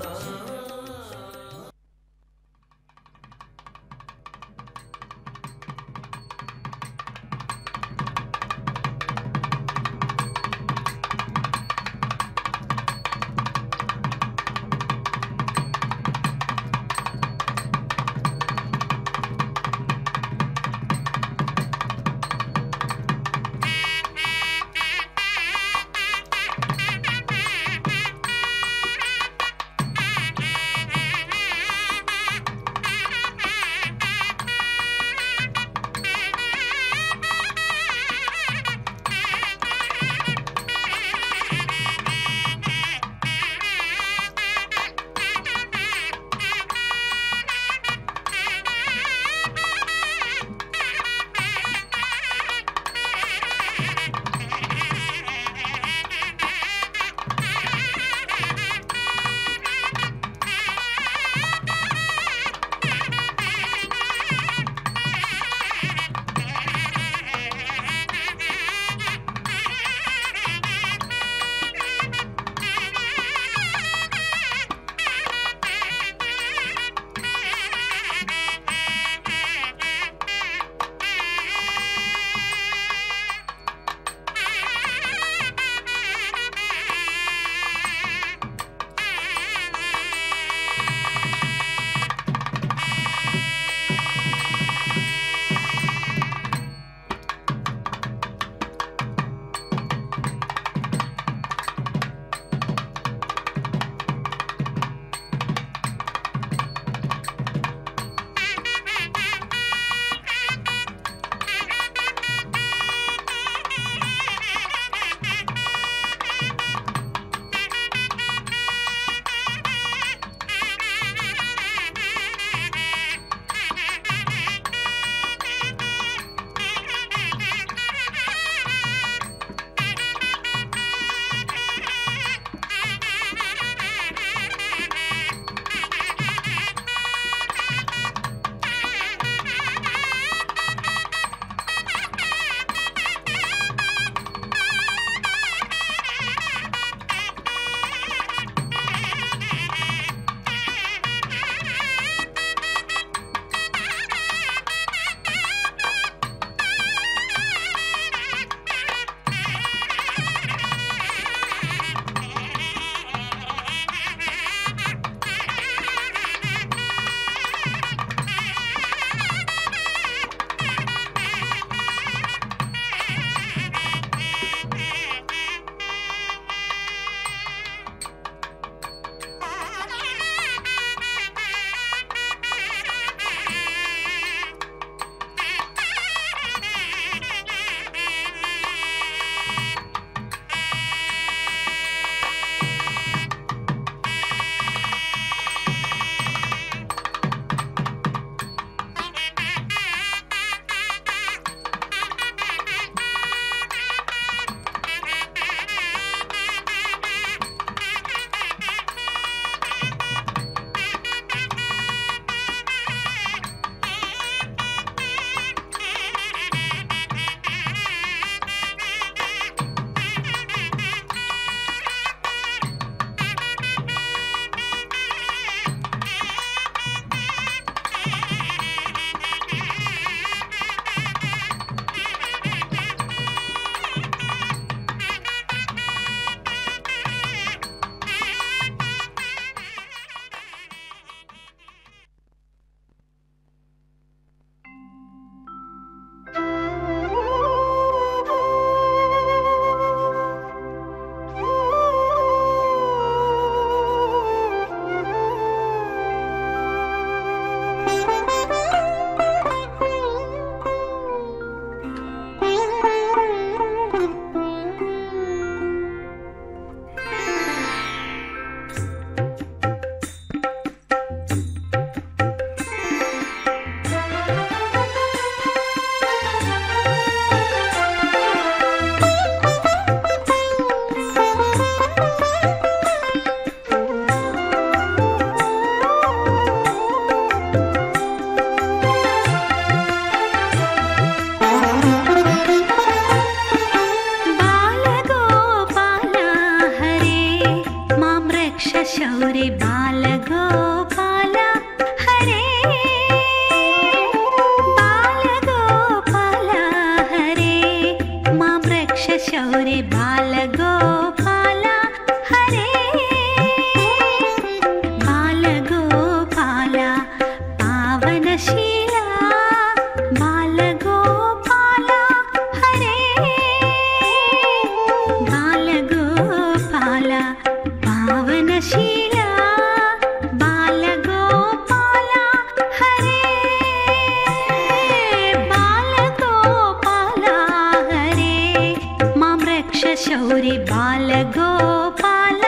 బాలగోపాల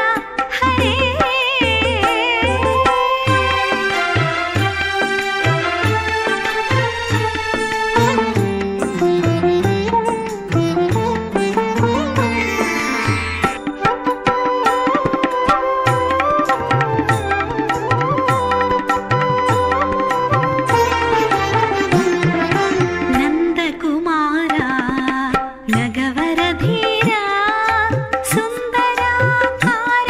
హరే నందకుమారా నగవరధీరా సుందరాకార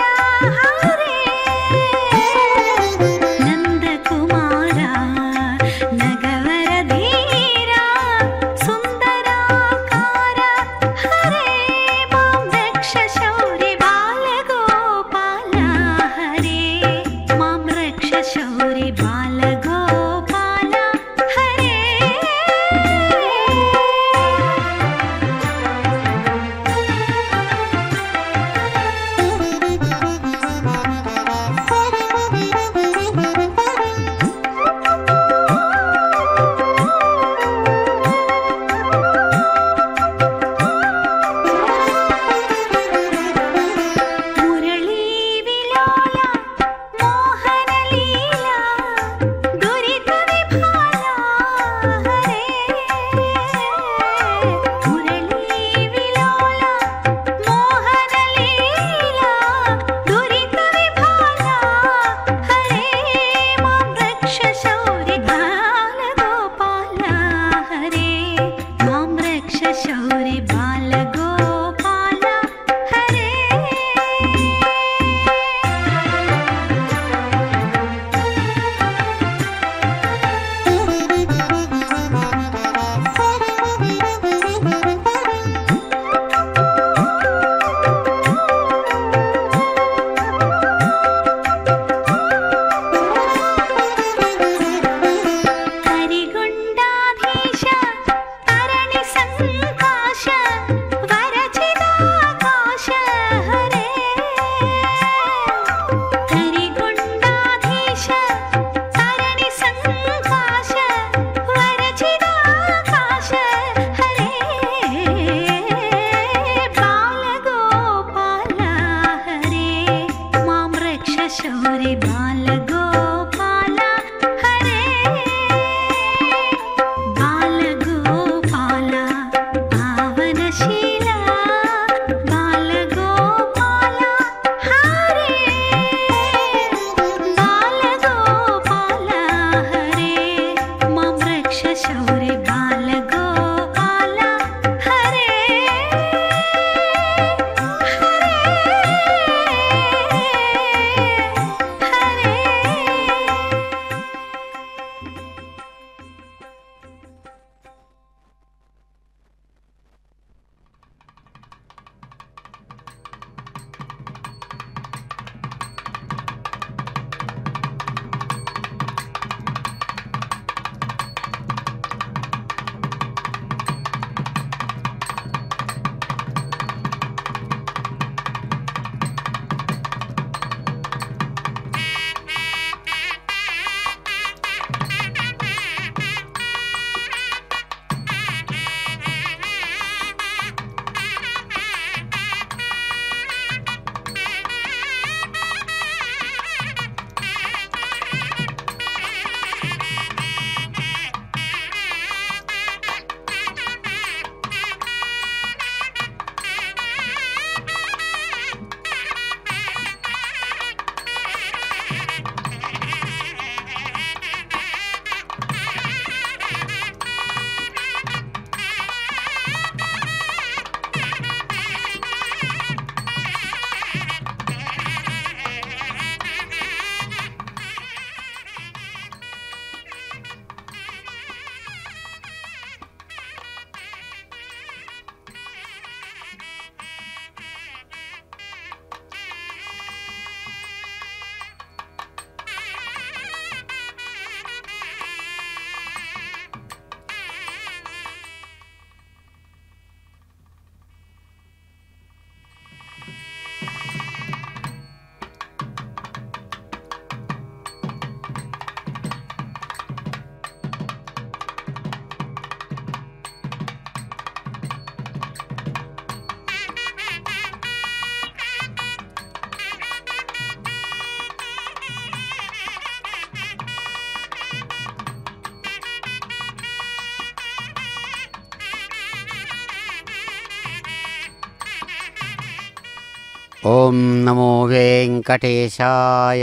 ఓం నమో వెంకటేశాయ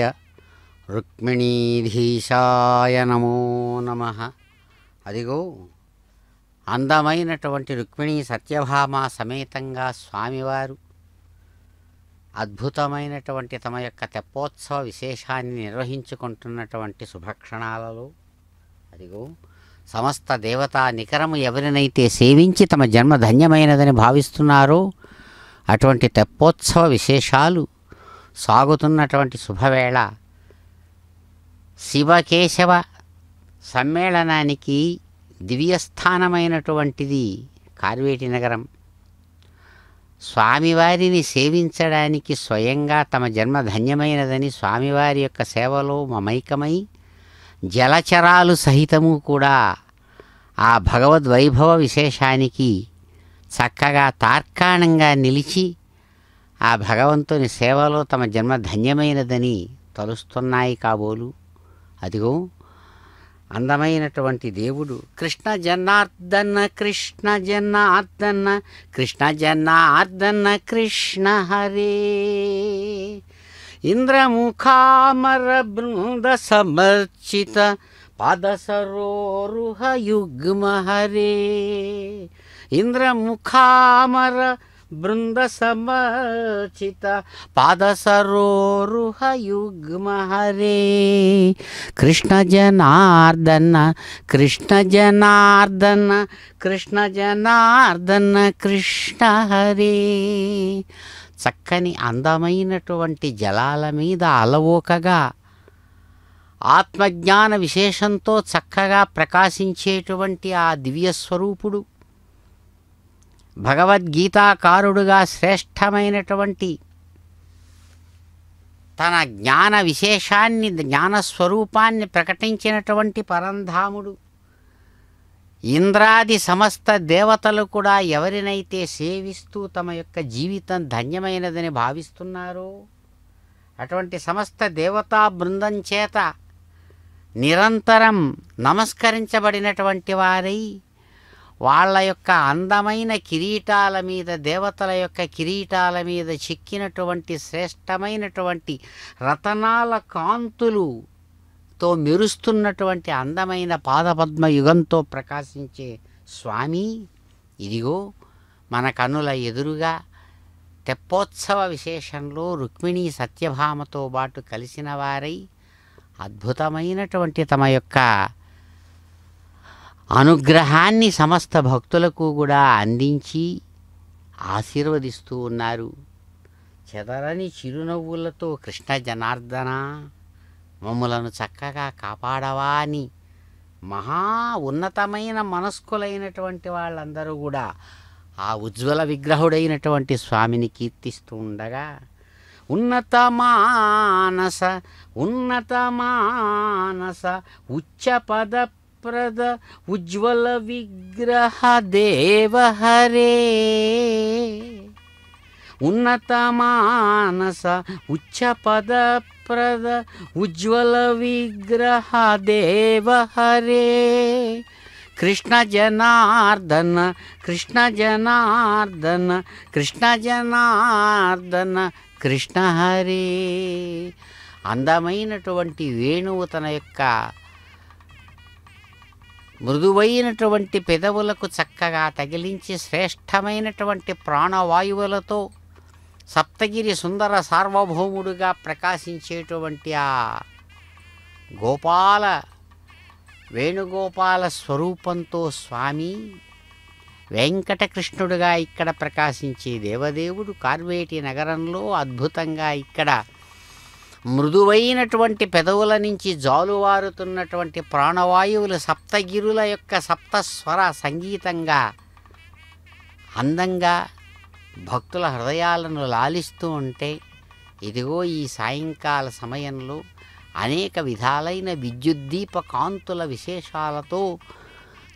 రుక్మిణీధీశాయ నమో నమః. అదిగో అందమైనటువంటి రుక్మిణీ సత్యభామ సమేతంగా స్వామివారు అద్భుతమైనటువంటి తమ యొక్క తెప్పోత్సవ విశేషాన్ని నిర్వహించుకుంటున్నటువంటి శుభక్షణాలలో అదిగో సమస్త దేవతా నికరము ఎవరినైతే సేవించి తమ జన్మ ధన్యమైనదని భావిస్తున్నారో అటువంటి తెప్పోత్సవ విశేషాలు సాగుతున్నటువంటి శుభవేళ శివకేశవ సమ్మేళనానికి దివ్యస్థానమైనటువంటిది కార్వేటి నగరం. స్వామివారిని సేవించడానికి స్వయంగా తమ జన్మ ధన్యమైనదని స్వామివారి యొక్క సేవలో మమైకమై జలచరాలు సహితము కూడా ఆ భగవద్వైభవ విశేషానికి చక్కగా తార్కాణంగా నిలిచి ఆ భగవంతుని సేవలో తమ జన్మ ధన్యమైనదని తలుస్తున్నాయి కాబోలు. అదిగో అందమైనటువంటి దేవుడు కృష్ణ జనార్దన కృష్ణ జనార్దన కృష్ణ జనార్దన కృష్ణ హరే ఇంద్రముఖామర బృంద సమర్చిత పాదసరోరుహ యుగ్మ హరే ఇంద్రముఖామర బృంద సమర్చిత పాదసరోరుహ యుగ్మ హరే కృష్ణ జనార్దన కృష్ణ జనార్దన కృష్ణ జనార్దన కృష్ణ హరే. చక్కని అందమైనటువంటి జలాల మీద అలవోకగా ఆత్మజ్ఞాన విశేషంతో చక్కగా ప్రకాశించేటువంటి ఆ దివ్యస్వరూపుడు భగవద్గీతాకారుడుగా శ్రేష్టమైనటువంటి తన జ్ఞాన విశేషాన్ని జ్ఞానస్వరూపాన్ని ప్రకటించినటువంటి పరంధాముడు ఇంద్రాది సమస్త దేవతలు కూడా ఎవరినైతే సేవిస్తూ తమ యొక్క జీవితం ధన్యమైనదని భావిస్తున్నారో అటువంటి సమస్త దేవతా బృందం చేత నిరంతరం నమస్కరించబడినటువంటి వారై వాళ్ళ యొక్క అందమైన కిరీటాల మీద దేవతల యొక్క కిరీటాల మీద చిక్కినటువంటి శ్రేష్టమైనటువంటి రతనాల కాంతులుతో మెరుస్తున్నటువంటి అందమైన పాదపద్మ యుగంతో ప్రకాశించే స్వామి ఇదిగో మన కన్నుల ఎదురుగా తెప్పోత్సవ విశేషంలో రుక్మిణీ సత్యభామతో పాటు కలిసిన వారై అద్భుతమైనటువంటి తమ యొక్క అనుగ్రహాన్ని సమస్త భక్తులకు కూడా అందించి ఆశీర్వదిస్తూ ఉన్నారు. చెదరని చిరునవ్వులతో కృష్ణ జనార్దన మమ్ములను చక్కగా కాపాడవా అని మహా ఉన్నతమైన మనస్కులైనటువంటి వాళ్ళందరూ కూడా ఆ ఉజ్వల విగ్రహుడైనటువంటి స్వామిని కీర్తిస్తూ ఉండగా ఉన్నత మానస ఉచ్చపద ప్రద ఉజ్వల విగ్రహ దేవ హరే ఉన్నత మానస ఉచ్చపద ప్రద ఉజ్వల విగ్రహ దేవ హరే కృష్ణ జనార్దన కృష్ణ జనార్దన కృష్ణ జనార్దన కృష్ణ హరే. అందమైనటువంటి వేణువు తన యొక్క మృదువైనటువంటి పెదవులకు చక్కగా తగిలించి శ్రేష్టమైనటువంటి ప్రాణవాయువులతో సప్తగిరి సుందర సార్వభౌముడుగా ప్రకాశించేటువంటి ఆ గోపాల వేణుగోపాల స్వరూపంతో స్వామి వెంకటకృష్ణుడుగా ఇక్కడ ప్రకాశించే దేవదేవుడు కార్వేటి నగరంలో అద్భుతంగా ఇక్కడ మృదువైనటువంటి పెదవుల నుంచి జాలువారుతున్నటువంటి ప్రాణవాయువులు సప్తగిరుల యొక్క సప్తస్వర సంగీతంగా అందంగా భక్తుల హృదయాలను లాలిస్తూ ఉంటే ఇదిగో ఈ సాయంకాల సమయంలో అనేక విధాలైన విద్యుద్దీప కాంతుల విశేషాలతో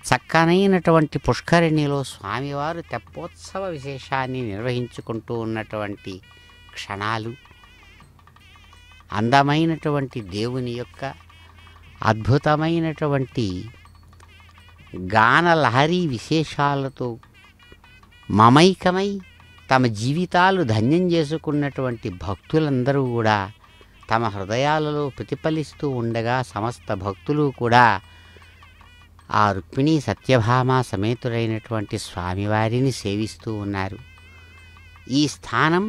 చక్కనైనటువంటి పుష్కరిణిలో స్వామివారు తెప్పోత్సవ విశేషాన్ని నిర్వహించుకుంటూ ఉన్నటువంటి క్షణాలు అందమైనటువంటి దేవుని యొక్క అద్భుతమైనటువంటి గానలహరీ విశేషాలతో మమైకమై తమ జీవితాలు ధన్యం చేసుకున్నటువంటి భక్తులందరూ కూడా తమ హృదయాలలో ప్రతిఫలిస్తూ ఉండగా సమస్త భక్తులు కూడా ఆ రుక్మిణీ సత్యభామ సమేతుడైనటువంటి స్వామివారిని సేవిస్తూ ఉన్నారు. ఈ స్థానం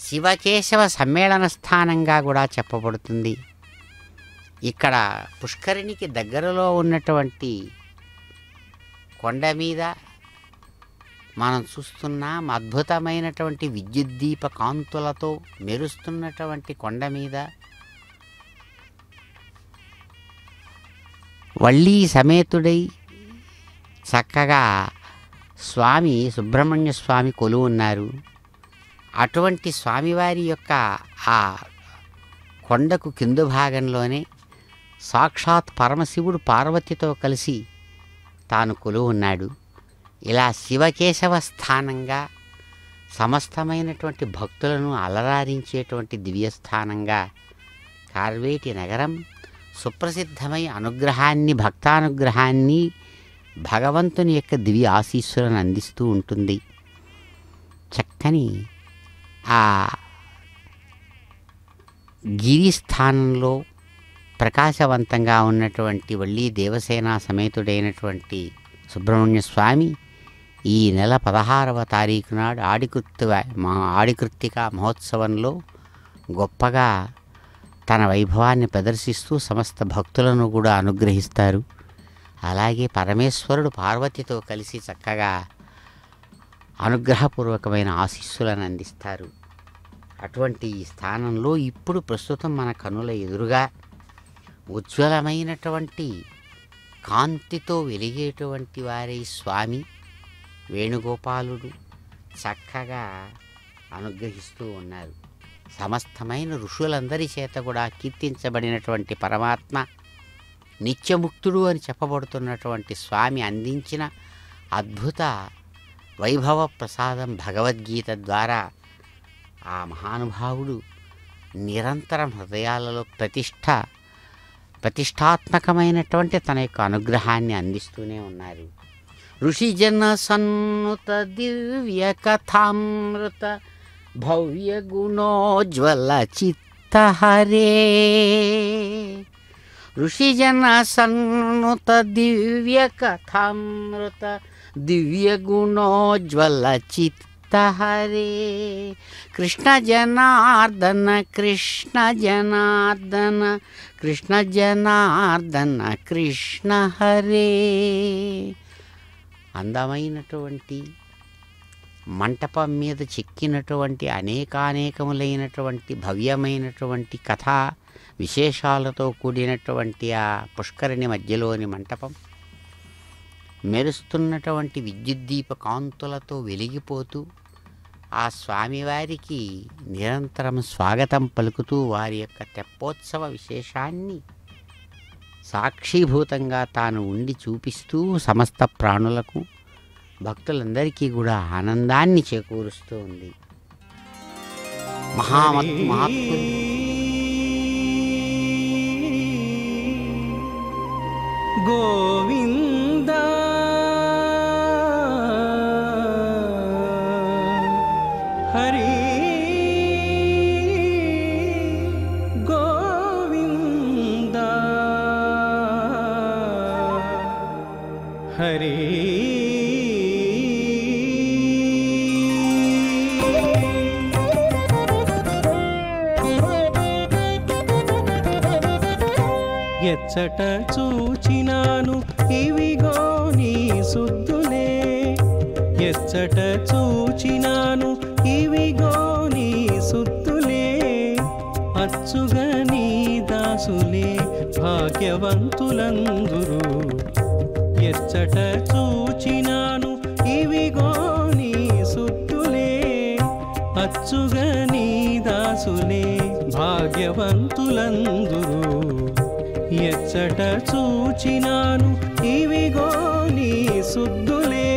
శివకేశవ సమ్మేళన స్థానంగా కూడా చెప్పబడుతుంది. ఇక్కడ పుష్కరిణికి దగ్గరలో ఉన్నటువంటి కొండ మీద మనం చూస్తున్నాం. అద్భుతమైనటువంటి విద్యుద్దీప కాంతులతో మెరుస్తున్నటువంటి కొండ మీద వళ్ళీ సమేతుడై చక్కగా స్వామి సుబ్రహ్మణ్య స్వామి కొలువు ఉన్నారు. అటువంటి స్వామివారి యొక్క ఆ కొండకు కింద భాగంలోనే సాక్షాత్ పరమశివుడు పార్వతితో కలిసి తాను కొలువు ఉన్నాడు. ఇలా శివకేశవ స్థానంగా సమస్తమైనటువంటి భక్తులను అలరారించేటువంటి దివ్యస్థానంగా కార్వేటి నగరం సుప్రసిద్ధమై అనుగ్రహాన్ని, భక్తానుగ్రహాన్ని, భగవంతుని యొక్క దివ్య ఆశీస్సులను అందిస్తూ ఉంటుంది. చక్కని ఆ గిరిస్థానంలో ప్రకాశవంతంగా ఉన్నటువంటి వళ్ళీ దేవసేన సమేతుడైనటువంటి సుబ్రహ్మణ్య స్వామి ఈ నెల 16వ తారీఖు నాడు ఆడికృత్తిక మహోత్సవంలో గొప్పగా తన వైభవాన్ని ప్రదర్శిస్తూ సమస్త భక్తులను కూడా అనుగ్రహిస్తారు. అలాగే పరమేశ్వరుడు పార్వతితో కలిసి చక్కగా అనుగ్రహపూర్వకమైన ఆశీస్సులను అందిస్తారు. అటువంటి ఈ స్థానంలో ఇప్పుడు ప్రస్తుతం మన కనుల ఎదురుగా ఉజ్వలమైనటువంటి కాంతితో వెలిగేటువంటి వారి స్వామి వేణుగోపాలుడు చక్కగా అనుగ్రహిస్తూ ఉన్నారు. సమస్తమైన ఋషులందరి చేత కూడా కీర్తించబడినటువంటి పరమాత్మ నిత్యముక్తుడు అని చెప్పబడుతున్నటువంటి స్వామి అందించిన అద్భుత వైభవ ప్రసాదం భగవద్గీత ద్వారా ఆ మహానుభావుడు నిరంతరం హృదయాలలో ప్రతిష్టాత్మకమైనటువంటి తన యొక్క అనుగ్రహాన్ని అందిస్తూనే ఉన్నారు. ఋషిజన సన్నుత దివ్య కథామృత భవ్య గుణోజ్వల చిత్తహరే. ఋషిజన సన్నుత దివ్య కథామృత దివ్య గుణోజ్వల చిత్తహరే. కృష్ణ జనార్దన కృష్ణ జనార్దన కృష్ణ జనార్దన కృష్ణ హరే. అందమైనటువంటి మంటపం మీద చెక్కినటువంటి అనేకానేకములైనటువంటి భవ్యమైనటువంటి కథా విశేషాలతో కూడినటువంటి ఆ పుష్కరిణి మధ్యలోని మంటపం మెరుస్తున్నటువంటి విద్యుద్దీప కాంతులతో వెలిగిపోతూ ఆ స్వామివారికి నిరంతరం స్వాగతం పలుకుతూ వారి యొక్క తెప్పోత్సవ విశేషాన్ని సాక్షిభూతంగా తాను ఉండి చూపిస్తూ సమస్త ప్రాణులకు భక్తులందరికీ కూడా ఆనందాన్ని చేకూరుస్తూ ఉంది. మహాత్ములు గోవింద హరి గోవింద హరి ఎచ్చట చూచినాను ఇవిగో నీ సుద్దులే. ఎచ్చట చూచినాను ఇవిగో నీ సుద్దులే. అచ్చుగా నీ దాసులే భాగ్యవంతులందురు. ఎచ్చట చూచినాను ఇవిగో నీ సుద్దులే. అచ్చుగా నీ దాసులే భాగ్యవంతులందురు. ఎచ్చట చూచినాను ఇవిగో నీ సుద్దులే.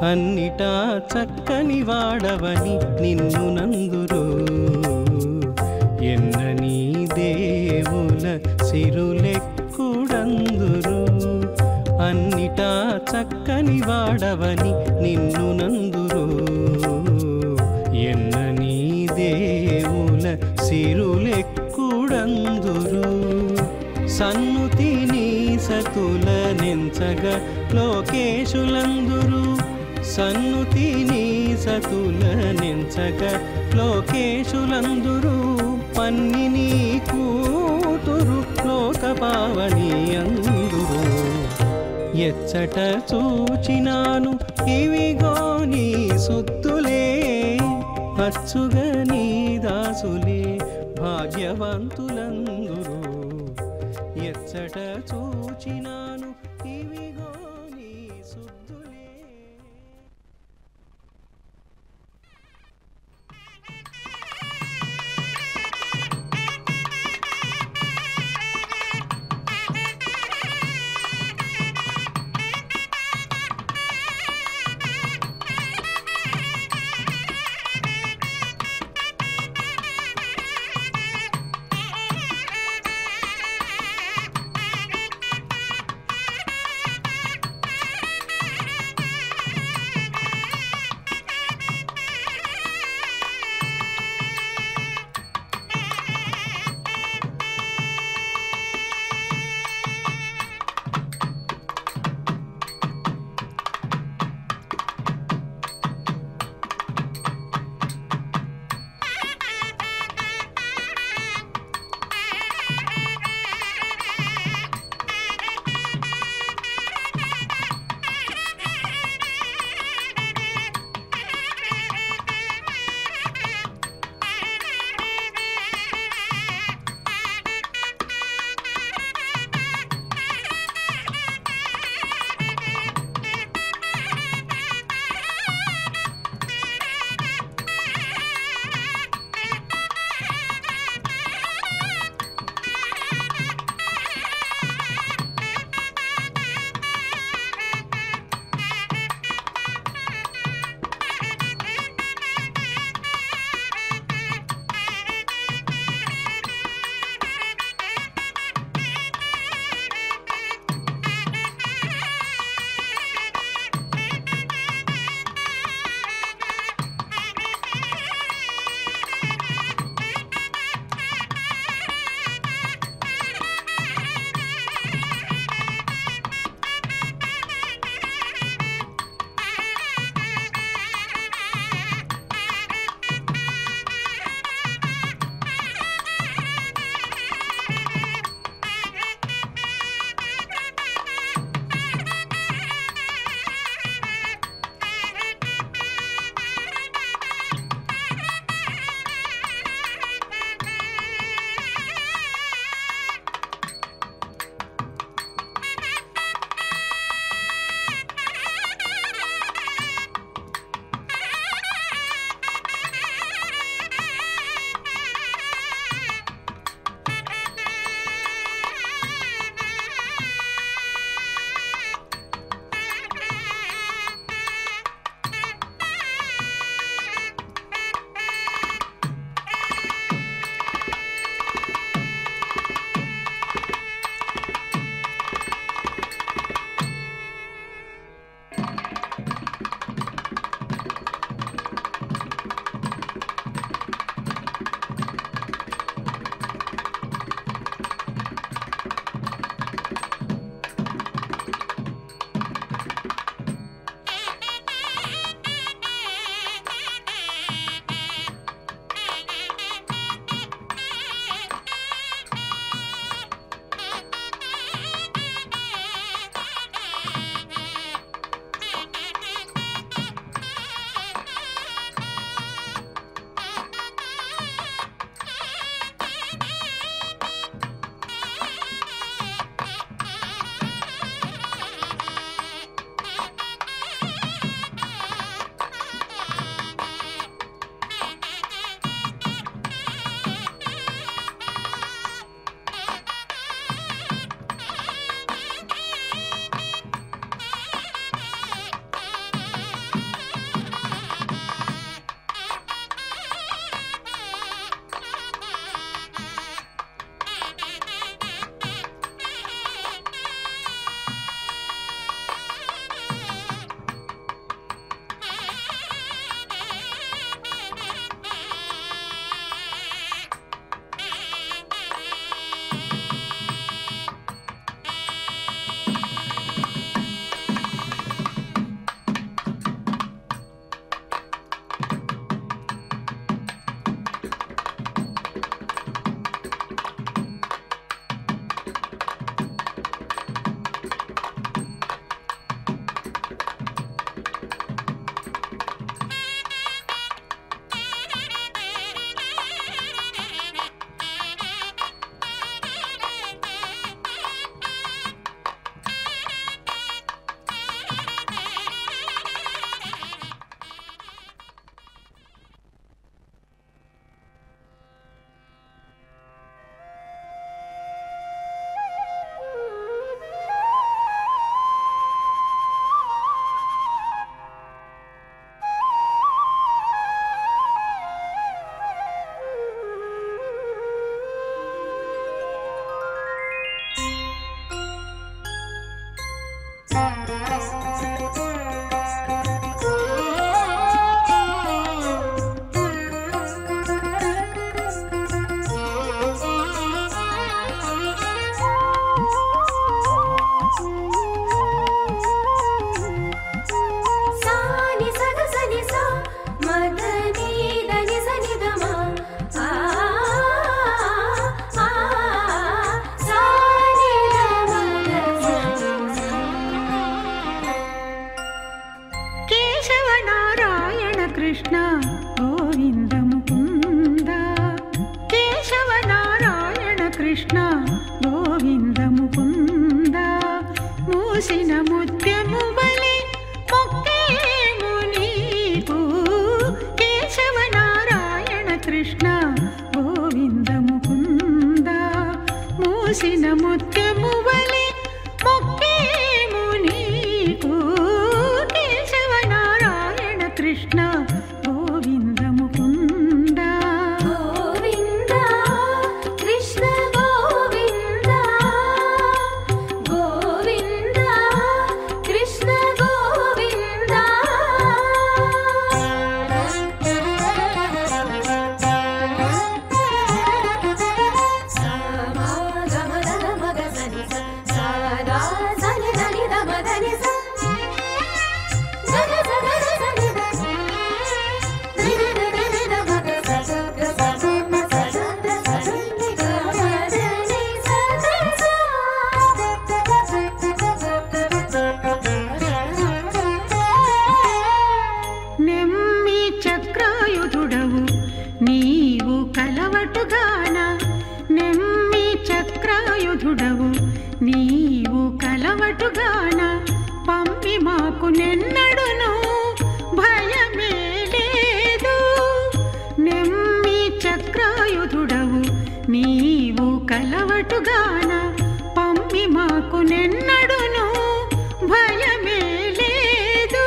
అన్నిటా చక్కని వాడవని నిన్ను నందురు ఎన్నని దేవుల సిరులెక్కుడందురు అన్నిటా చక్కని వాడవని నిన్ను నందురు ఎన్నని దేవుల సిరులెక్కుడందురు సన్నుతిని సతుల నెంచగ లోకేశులందురు సన్నుతిని సతుల నెంచగ లోకేశులందురు పన్నిని కూతురు లోకపావని అందురు ఎచ్చట చూచినాను ఇవిగో నీ సొత్తులే అచ్చుగా నీ దాసులే భాగ్యవంతులందురు ఎచ్చట చూచినాను ఇవిగో నీ సొత్తులే. కృష్ణ గోవింద ముకుంద కేశవ నారాయణ కృష్ణ గోవింద ముకుంద మూసిన ముత్యము బలి మొక్కేము నీకు కేశవ నారాయణ కృష్ణ గోవింద ముకుంద మూసిన ముత్యము బలి మొక్కేము నీకు కేశవ నారాయణ కృష్ణ గోవింద ముకుంద గోవింద కృష్ణ గోవింద గోవింద కృష్ణ గోవింద నెమ్మి చక్రాయుధుడవు నీవు కలవటుగాన నెమ్మి చక్రాయుధుడవు నీవు కలవటుగాన పంపి మాకు నెన్నడును భయమే లేదు నెమ్మి చక్రాయుధుడవు నీవు కలవటుగాన పంపి మాకు నెన్నడును భయమే లేదు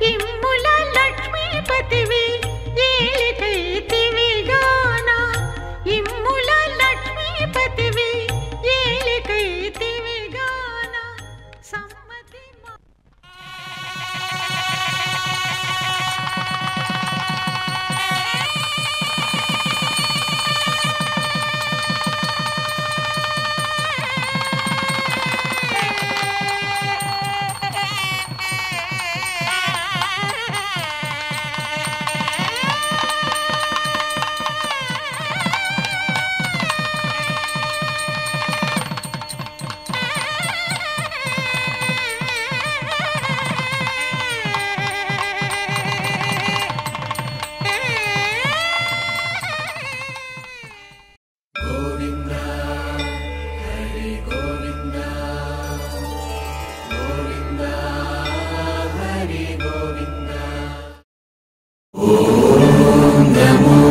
ఇమ్ముల లక్ష్మీపతివి ఏలికైతివిగాన ఇమ్ముల లక్ష్మీపతివి ఏలికైతివిగాన సమ్మతి నమో